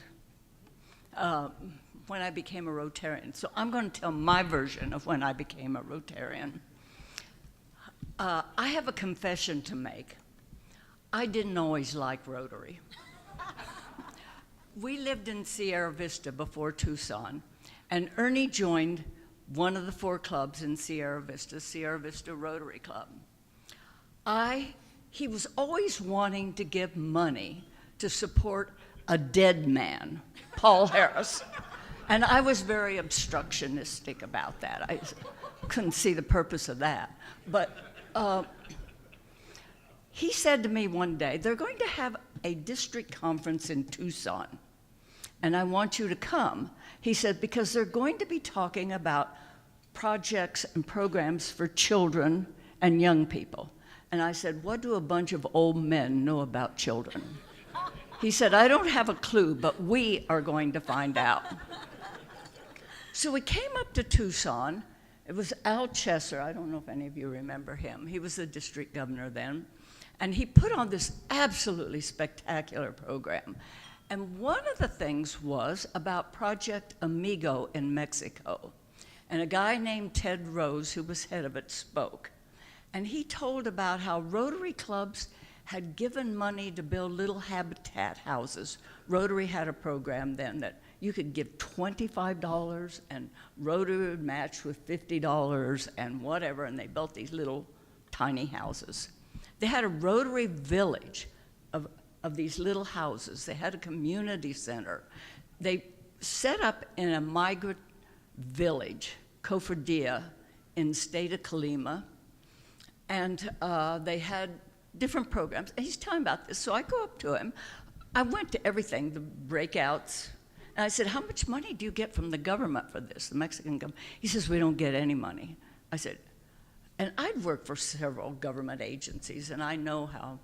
when I became a Rotarian. So I'm going to tell my version of when I became a Rotarian. I have a confession to make. I didn't always like Rotary. We lived in Sierra Vista before Tucson, and Ernie joined one of the 4 clubs in Sierra Vista Rotary Club. He was always wanting to give money to support a dead man, Paul Harris. And I was very obstructionistic about that. I couldn't see the purpose of that. But he said to me one day, they're going to have a district conference in Tucson, and I want you to come. He said, because they're going to be talking about projects and programs for children and young people. And I said, what do a bunch of old men know about children? He said, I don't have a clue, but we are going to find out. So we came up to Tucson. It was Al Chesser. I don't know if any of you remember him. He was the district governor then. And he put on this absolutely spectacular program. And one of the things was about Project Amigo in Mexico. And a guy named Ted Rose, who was head of it, spoke. And he told about how Rotary clubs had given money to build little habitat houses. Rotary had a program then that you could give $25 and Rotary would match with $50 and whatever, and they built these little tiny houses. They had a Rotary village of these little houses. They had a community center. They set up in a migrant village, Cofradía, in state of Colima, and they had different programs. And he's telling about this. So I go up to him. I went to everything, the breakouts. And I said, how much money do you get from the government for this, the Mexican government? He says, we don't get any money. I said, and I'd worked for several government agencies, and I know how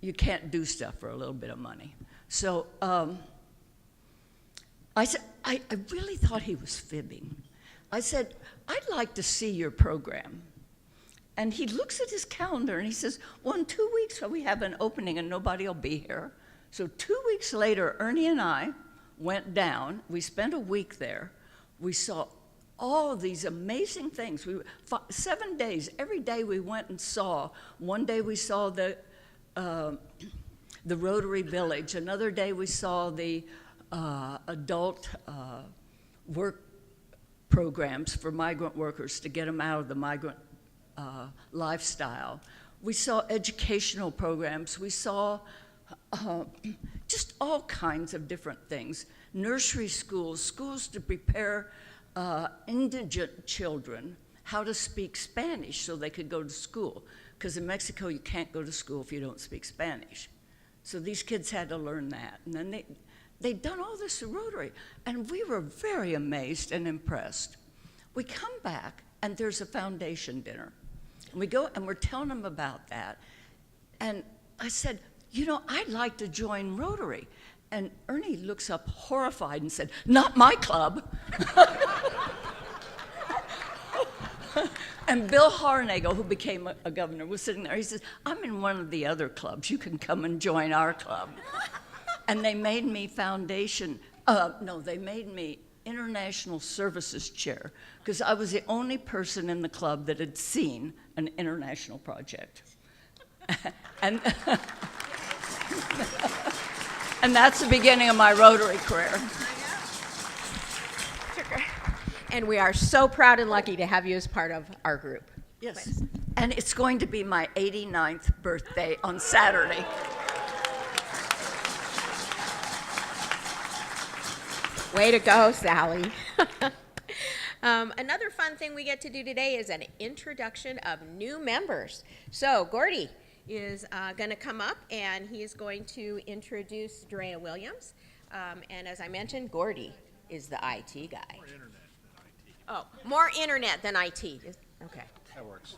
you can't do stuff for a little bit of money. So I said, I really thought he was fibbing. I said, I'd like to see your program. And he looks at his calendar and he says, well, in 2 weeks we have an opening and nobody will be here. So 2 weeks later, Ernie and I went down. We spent a week there. We saw all these amazing things. 7 days, every day we went and saw. One day we saw the Rotary Village. Another day we saw the adult work programs for migrant workers to get them out of the migrant lifestyle. We saw educational programs. We saw just all kinds of different things. Nursery schools, schools to prepare indigent children how to speak Spanish so they could go to school. Because in Mexico, you can't go to school if you don't speak Spanish. So these kids had to learn that. And then they'd done all this at Rotary. And we were very amazed and impressed. We come back, and there's a foundation dinner. And we go, and we're telling them about that. And I said, you know, I'd like to join Rotary. And Ernie looks up horrified and said, not my club. And Bill Harnagel, who became a governor, was sitting there. He says, I'm in one of the other clubs. You can come and join our club. And they made me they made me International Services Chair, because I was the only person in the club that had seen an international project. And that's the beginning of my Rotary career. And we are so proud and lucky to have you as part of our group. Yes. And it's going to be my 89th birthday on Saturday. Way to go, Sally. Another fun thing we get to do today is an introduction of new members. So Gordy is going to come up, and he's going to introduce Drea Williams. And as I mentioned, Gordy is the IT guy. More internet than IT. Oh, more internet than IT. Okay. That works.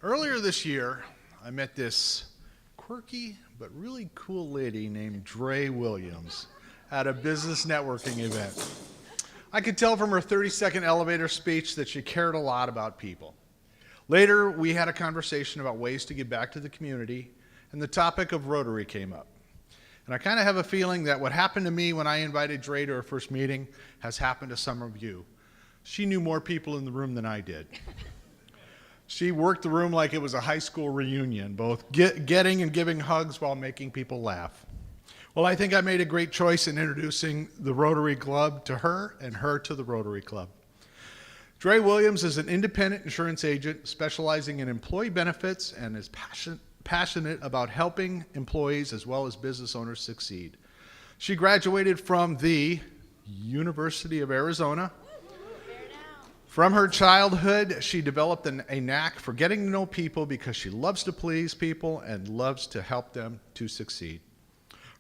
Earlier this year, I met this quirky but really cool lady named Dre Williams at a business networking event. I could tell from her 30-second elevator speech that she cared a lot about people. Later, we had a conversation about ways to give back to the community, and the topic of Rotary came up. And I kind of have a feeling that what happened to me when I invited Dre to our first meeting has happened to some of you. She knew more people in the room than I did. She worked the room like it was a high school reunion, both getting and giving hugs while making people laugh. Well, I think I made a great choice in introducing the Rotary Club to her and her to the Rotary Club. Dre Williams is an independent insurance agent specializing in employee benefits and is passionate about helping employees as well as business owners succeed. She graduated from the University of Arizona. From her childhood, she developed a knack for getting to know people because she loves to please people and loves to help them to succeed.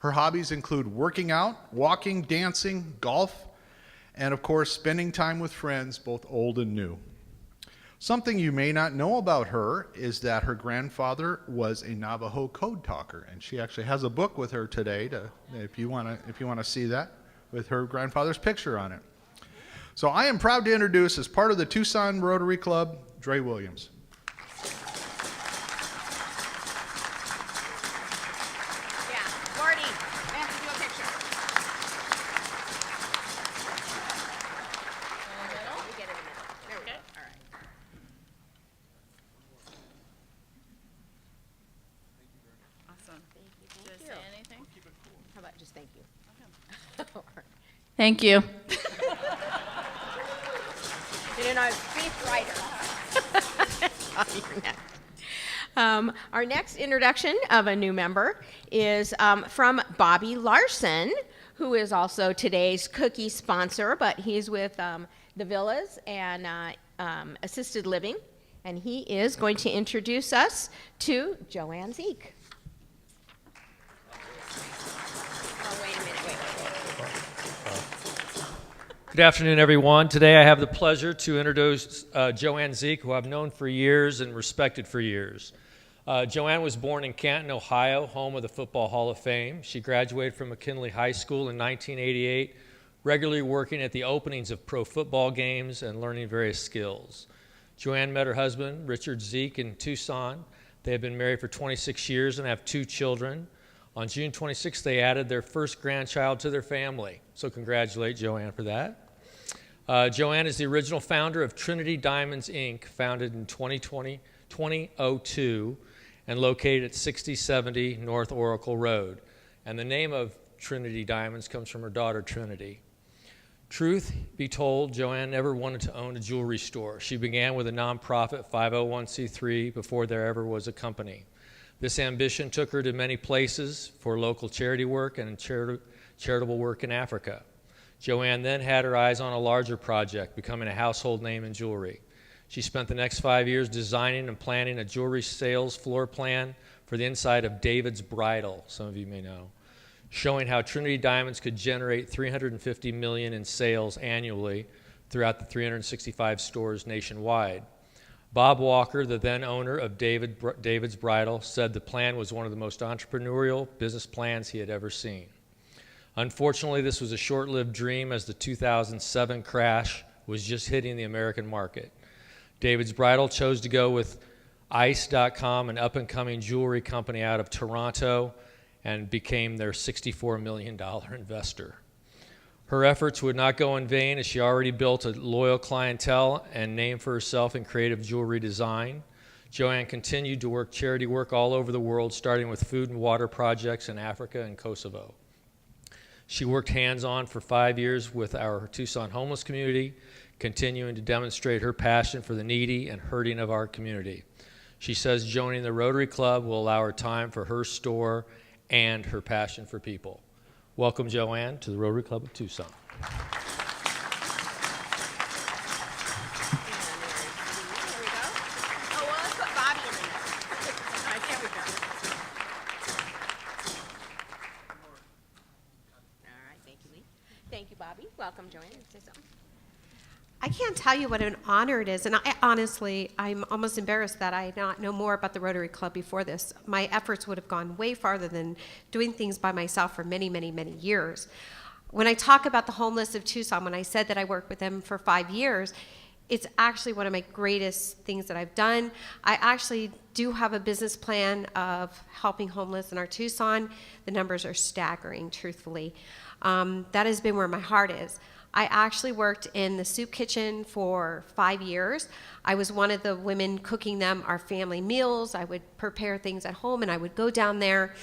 Her hobbies include working out, walking, dancing, golf, and of course, spending time with friends, both old and new. Something you may not know about her is that her grandfather was a Navajo code talker, and she actually has a book with her today, if you want to see that, with her grandfather's picture on it. So I am proud to introduce, as part of the Tucson Rotary Club, Dre Williams. Yeah, Gordy, I have to do a picture. You get it in a minute. There we go. All right. Awesome. Thank you. Did I say anything? How about just thank you? All right. Thank you. You didn't know I was a speechwriter. Our next introduction of a new member is from Bobby Larson, who is also today's cookie sponsor, but he's with the Villas and Assisted Living, and he is going to introduce us to Joanne Zeke. Oh, wait a minute, wait. Good afternoon, everyone. Today I have the pleasure to introduce Joanne Zeke, who I've known for years and respected for years. Joanne was born in Canton, Ohio, home of the Football Hall of Fame. She graduated from McKinley High School in 1988, regularly working at the openings of pro football games and learning various skills. Joanne met her husband, Richard Zeke, in Tucson. They have been married for 26 years and have 2 children. On June 26th, they added their first grandchild to their family. So congratulate Joanne for that. Joanne is the original founder of Trinity Diamonds, Inc., founded in 2002 and located at 6070 North Oracle Road. And the name of Trinity Diamonds comes from her daughter, Trinity. Truth be told, Joanne never wanted to own a jewelry store. She began with a nonprofit 501c3 before there ever was a company. This ambition took her to many places for local charity work and charitable work in Africa. Joanne then had her eyes on a larger project, becoming a household name in jewelry. She spent the next 5 years designing and planning a jewelry sales floor plan for the inside of David's Bridal, some of you may know, showing how Trinity Diamonds could generate $350 million in sales annually throughout the 365 stores nationwide. Bob Walker, the then owner of David's Bridal, said the plan was one of the most entrepreneurial business plans he had ever seen. Unfortunately, this was a short-lived dream as the 2007 crash was just hitting the American market. David's Bridal chose to go with ICE.com, an up-and-coming jewelry company out of Toronto, and became their $64 million investor. Her efforts would not go in vain as she already built a loyal clientele and name for herself in creative jewelry design. Joanne continued to work charity work all over the world, starting with food and water projects in Africa and Kosovo. She worked hands-on for 5 years with our Tucson homeless community, continuing to demonstrate her passion for the needy and hurting of our community. She says joining the Rotary Club will allow her time for her store and her passion for people. Welcome, Joanne, to the Rotary Club of Tucson. There we go. Oh, well, let's put Bobby in the middle. All right, there we go. All right, thank you, Lee. Thank you, Bobby. Welcome, Joanne. Say something. I can't tell you what an honor it is. And honestly, I'm almost embarrassed that I not know more about the Rotary Club before this. My efforts would have gone way farther than doing things by myself for many, many, many years. When I talk about the homeless of Tucson, when I said that I worked with them for 5 years, it's actually one of my greatest things that I've done. I actually do have a business plan of helping homeless in our Tucson. The numbers are staggering, truthfully. That has been where my heart is. I actually worked in the soup kitchen for 5 years. I was one of the women cooking them our family meals. I would prepare things at home, and I would go down there.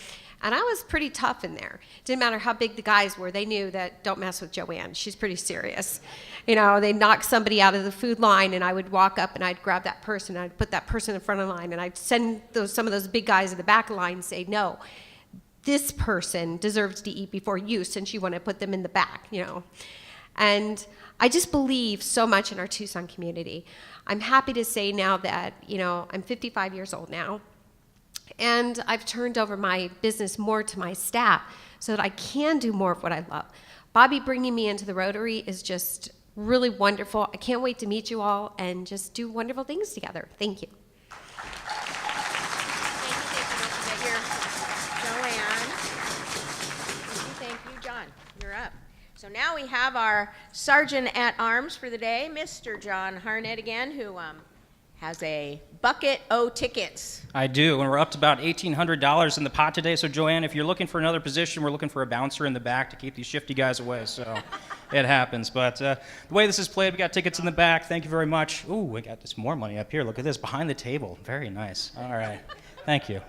And I was pretty tough in there. Didn't matter how big the guys were. They knew that don't mess with Joanne. She's pretty serious. You know, they'd knock somebody out of the food line, and I would walk up and I'd grab that person, and I'd put that person in front of the line, and I'd send some of those big guys in the back of the line and say, no, this person deserves to eat before you, since you want to put them in the back, you know. And I just believe so much in our Tucson community. I'm happy to say now that, you know, I'm 55 years old now, and I've turned over my business more to my staff so that I can do more of what I love. Bobby bringing me into the Rotary is just really wonderful. I can't wait to meet you all and just do wonderful things together. Thank you. Joanne. Thank you, John. You're up. So now we have our Sergeant at Arms for the day, Mr. John Harnett again, who has a bucket o' tickets. I do, and we're up to about $1,800 in the pot today. So, Joanne, if you're looking for another position, we're looking for a bouncer in the back to keep these shifty guys away. So it happens. But the way this is played, we got tickets in the back. Thank you very much. Ooh, we got this more money up here. Look at this, behind the table. Very nice. All right. Thank you.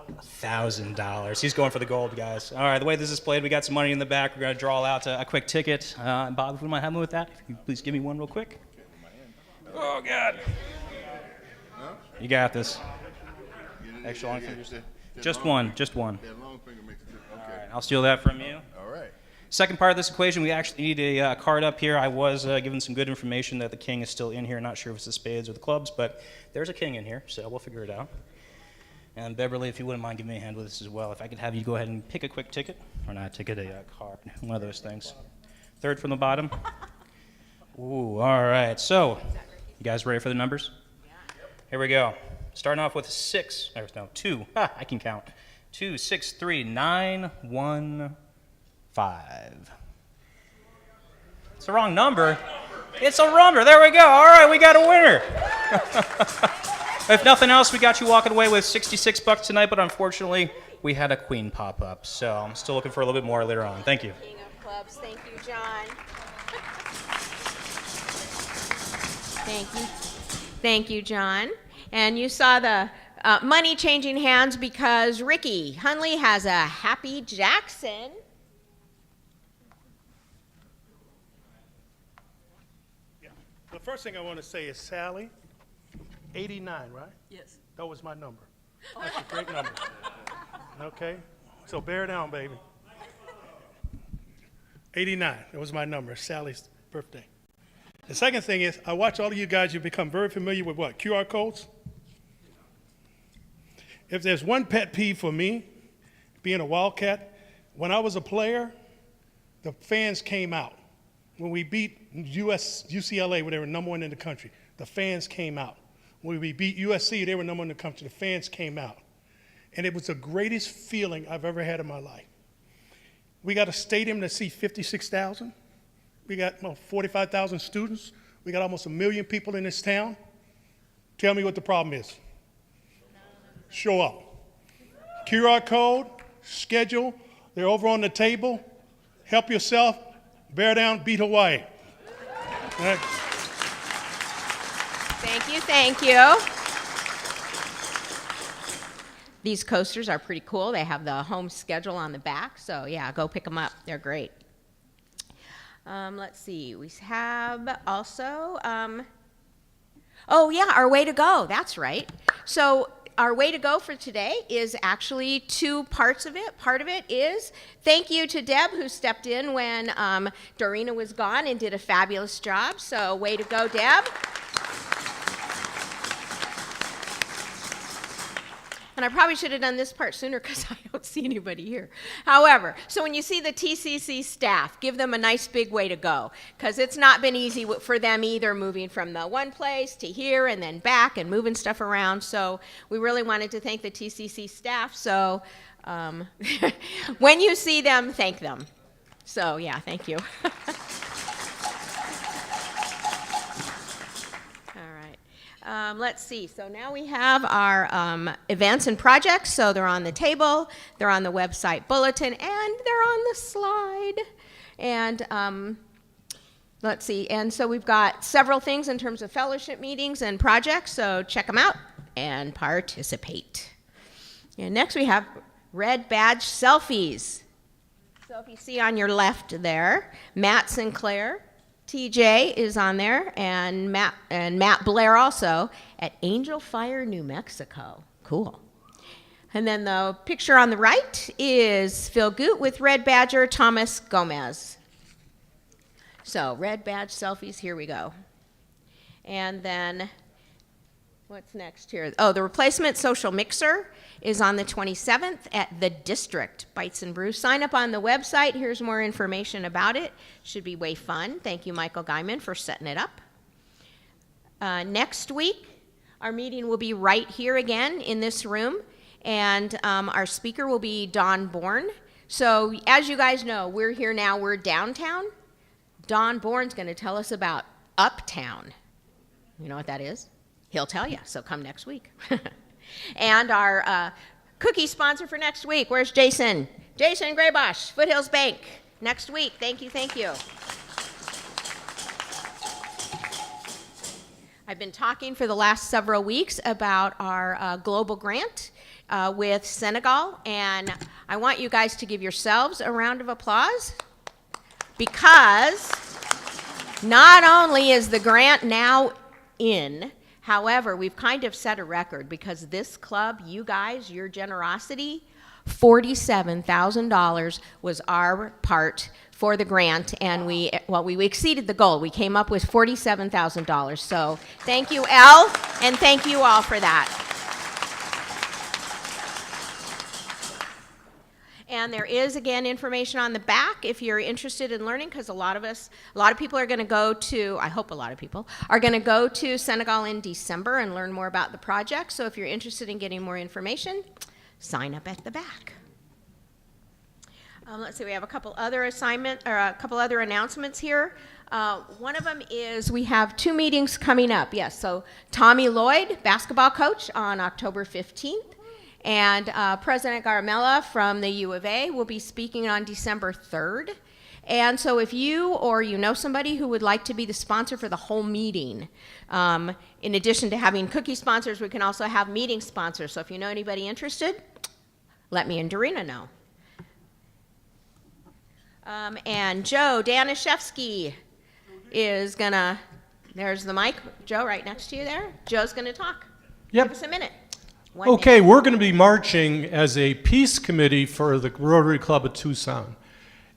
$1,000. He's going for the gold, guys. All right, the way this is played, we got some money in the back. We're going to draw out a quick ticket. Bob, if you might help me with that, if you please give me one real quick. Oh, God. You got this. Extra long fingers. Just one. All right, I'll steal that from you. All right. Second part of this equation, we actually need a card up here. I was given some good information that the king is still in here. Not sure if it's the spades or the clubs, but there's a king in here, so we'll figure it out. And Beverley, if you wouldn't mind giving me a hand with this as well, if I could have you go ahead and pick a quick ticket, or not a ticket, a card, one of those things. Third from the bottom. Ooh, all right. So, you guys ready for the numbers? Here we go. Starting off with 6. There's no 2. I can count. 2, 6, 3, 9, 1, 5. It's the wrong number. It's a number. There we go. All right, we got a winner. If nothing else, we got you walking away with $66 tonight, but unfortunately, we had a queen pop up. So I'm still looking for a little bit more later on. Thank you. King of Clubs. Thank you, John. Thank you. Thank you, John. And you saw the money changing hands because Ricky Hunley has a Happy Jackson. Yeah. The first thing I want to say is Sally, 89, right? Yes. That was my number. That's a great number. Okay? So bear down, baby. 89, that was my number, Sally's birthday. The second thing is, I watch all of you guys, you become very familiar with what? QR codes? If there's one pet peeve for me, being a Wildcat, when I was a player, the fans came out. When we beat UCLA, where they were number 1 in the country, the fans came out. When we beat USC, they were number 1 in the country, the fans came out. And it was the greatest feeling I've ever had in my life. We got a stadium to see 56,000. We got 45,000 students. We got almost 1 million people in this town. Tell me what the problem is. Show up. QR code, schedule, they're over on the table. Help yourself, bear down, beat Hawaii. All right. Thank you, thank you. These coasters are pretty cool. They have the home schedule on the back, so yeah, go pick them up. They're great. Let's see, we have also, oh yeah, our way to go, that's right. So our way to go for today is actually 2 parts of it. Part of it is thank you to Deb, who stepped in when Dorina was gone and did a fabulous job. So way to go, Deb. And I probably should have done this part sooner because I don't see anybody here. However, so when you see the TCC staff, give them a nice big way to go, because it's not been easy for them either, moving from the one place to here and then back and moving stuff around. So we really wanted to thank the TCC staff. So when you see them, thank them. So yeah, thank you. Let's see. So now we have our events and projects. So they're on the table, they're on the website bulletin, and they're on the slide. And let's see. And so we've got several things in terms of fellowship meetings and projects. So check them out and participate. And next we have red badge selfies. So if you see on your left there, Matt Sinclair. TJ is on there, and Matt Blair also at Angel Fire, New Mexico. Cool. And then the picture on the right is Phil Goot with Red Badger Thomas Gomez. So red badge selfies, here we go. And then what's next here? Oh, the replacement social mixer is on the 27th at the District Bites and Brews. Sign up on the website. Here's more information about it. Should be way fun. Thank you, Michael Guyman, for setting it up. Next week, our meeting will be right here again in this room, and our speaker will be Don Bourne. So as you guys know, we're here now. We're downtown. Don Bourne's going to tell us about uptown. You know what that is? He'll tell you, so come next week. And our cookie sponsor for next week, where's Jason? Jason Graybosch, Foothills Bank, next week. Thank you, thank you. I've been talking for the last several weeks about our global grant with Senegal, and I want you guys to give yourselves a round of applause, because not only is the grant now in, however, we've kind of set a record, because this club, you guys, your generosity, $47,000 was our part for the grant, and we exceeded the goal. We came up with $47,000. So thank you, Elle, and thank you all for that. And there is, again, information on the back if you're interested in learning, because a lot of people are going to go to, I hope a lot of people, are going to go to Senegal in December and learn more about the project. So if you're interested in getting more information, sign up at the back. Let's see, we have a couple other announcements here. One of them is we have 2 meetings coming up. Yes, so Tommy Lloyd, basketball coach, on October 15th. And President Garamella from the U of A will be speaking on December 3rd. And so if you or you know somebody who would like to be the sponsor for the whole meeting, in addition to having cookie sponsors, we can also have meeting sponsors. So if you know anybody interested, let me and Dorina know. And Joe Danishevsky is gonna, there's the mic, Joe, right next to you there. Joe's gonna talk. Yep. Give us a minute. Okay, we're going to be marching as a peace committee for the Rotary Club of Tucson.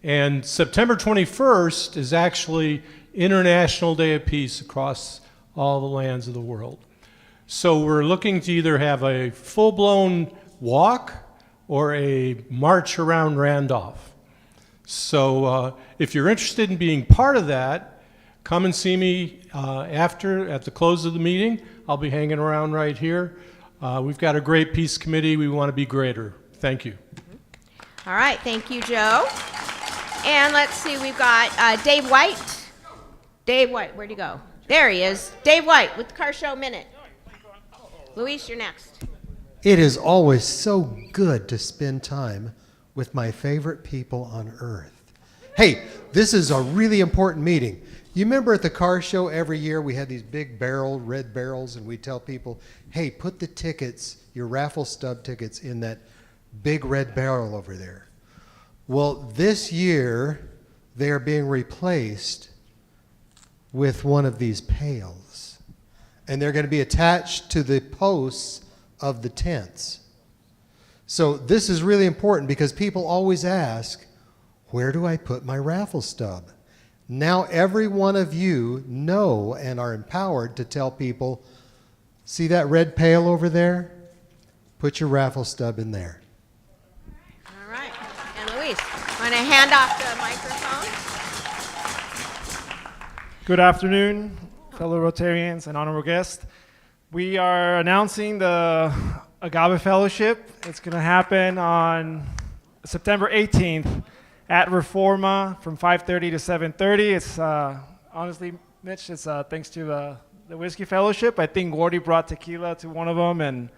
And September 21st is actually International Day of Peace across all the lands of the world. So we're looking to either have a full-blown walk or a march around Randolph. So if you're interested in being part of that, come and see me at the close of the meeting. I'll be hanging around right here. We've got a great peace committee. We want to be greater. Thank you. All right, thank you, Joe. And let's see, we've got Dave White. Dave White, where'd he go? There he is. Dave White with the Car Show Minute. Luis, you're next. It is always so good to spend time with my favorite people on earth. Hey, this is a really important meeting. You remember at the car show every year we had these big red barrels, and we tell people, hey, put the tickets, your raffle stub tickets, in that big red barrel over there. Well, this year they are being replaced with one of these pails, and they're going to be attached to the posts of the tents. So this is really important, because people always ask, where do I put my raffle stub? Now every one of you know and are empowered to tell people, see that red pail over there? Put your raffle stub in there. All right. And Luis, want to hand off the microphone? Good afternoon, fellow Rotarians and honorable guests. We are announcing the Agave Fellowship. It's going to happen on September 18th at Reforma from 5:30 to 7:30. It's honestly, Mitch, it's thanks to the Whiskey Fellowship. I think Gordy brought tequila to one of them, and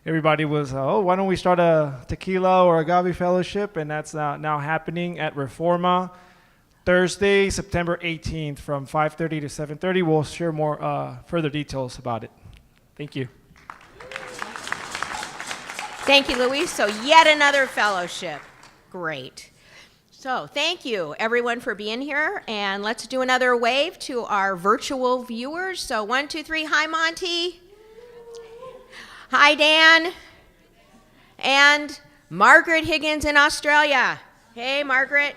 everybody was, oh, why don't we start a tequila or agave fellowship? And that's now happening at Reforma Thursday, September 18th from 5:30 to 7:30. We'll share more further details about it. Thank you. Thank you, Luis. So yet another fellowship. Great. So thank you, everyone, for being here. And let's do another wave to our virtual viewers. So 1, 2, 3. Hi, Monty. Hi, Dan. And Margaret Higgins in Australia. Hey, Margaret.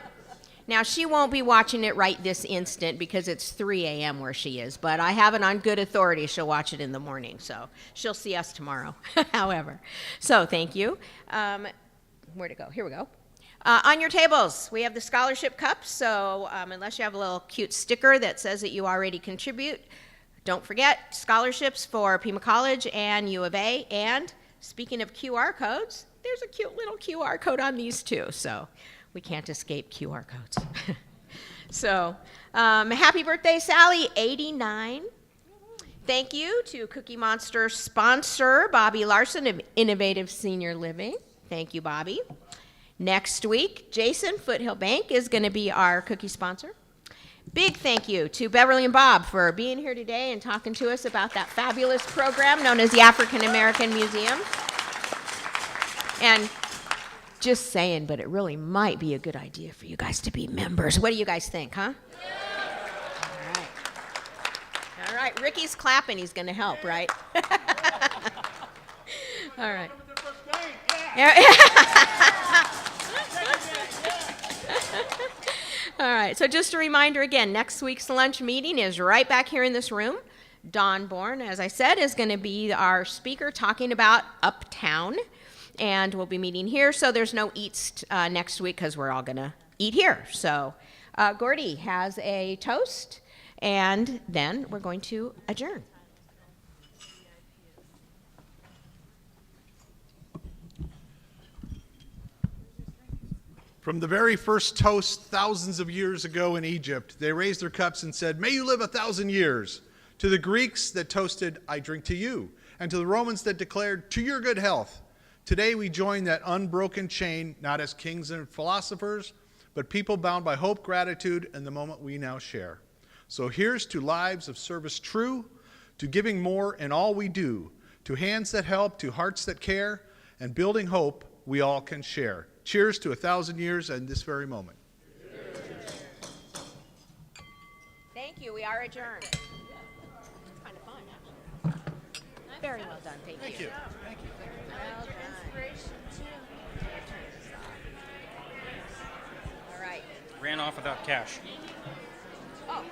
Now, she won't be watching it right this instant because it's 3 a.m. where she is, but I have it on good authority she'll watch it in the morning, so she'll see us tomorrow, however. So thank you. Where'd it go? Here we go. On your tables, we have the scholarship cups, so unless you have a little cute sticker that says that you already contribute, don't forget scholarships for Pima College and U of A. And speaking of QR codes, there's a cute little QR code on these too, so we can't escape QR codes. So happy birthday, Sally, 89. Thank you to Cookie Monster sponsor, Bobby Larson of Innovative Senior Living. Thank you, Bobby. Next week, Jason, Foothill Bank, is going to be our cookie sponsor. Big thank you to Beverley and Bob for being here today and talking to us about that fabulous program known as the African American Museum. And just saying, but it really might be a good idea for you guys to be members. What do you guys think, huh? All right. All right, Ricky's clapping. He's going to help, right? All right. All right, so just a reminder again, next week's lunch meeting is right back here in this room. Don Bourne, as I said, is going to be our speaker talking about Uptown, and we'll be meeting here, so there's no eats next week because we're all going to eat here. So Gordy has a toast, and then we're going to adjourn. From the very first toast thousands of years ago in Egypt, they raised their cups and said, "May you live 1,000 years." To the Greeks that toasted, "I drink to you," and to the Romans that declared, "To your good health." Today we join that unbroken chain, not as kings and philosophers, but people bound by hope, gratitude, and the moment we now share. So here's to lives of service true, to giving more in all we do, to hands that help, to hearts that care, and building hope we all can share. Cheers to 1,000 years and this very moment. Thank you. We are adjourned. It's kind of fun, actually. Very well done. Thank you. Thank you. Well done. Inspiration, too. All right. Ran off without cash. Oh.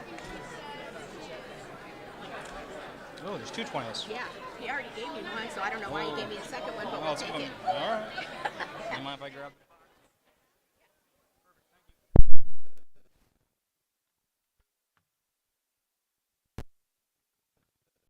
Oh, there's 2 20s. Yeah. He already gave me one, so I don't know why he gave me a second one, but Oh, we'll it's take coming. it. All right. You mind if I grab?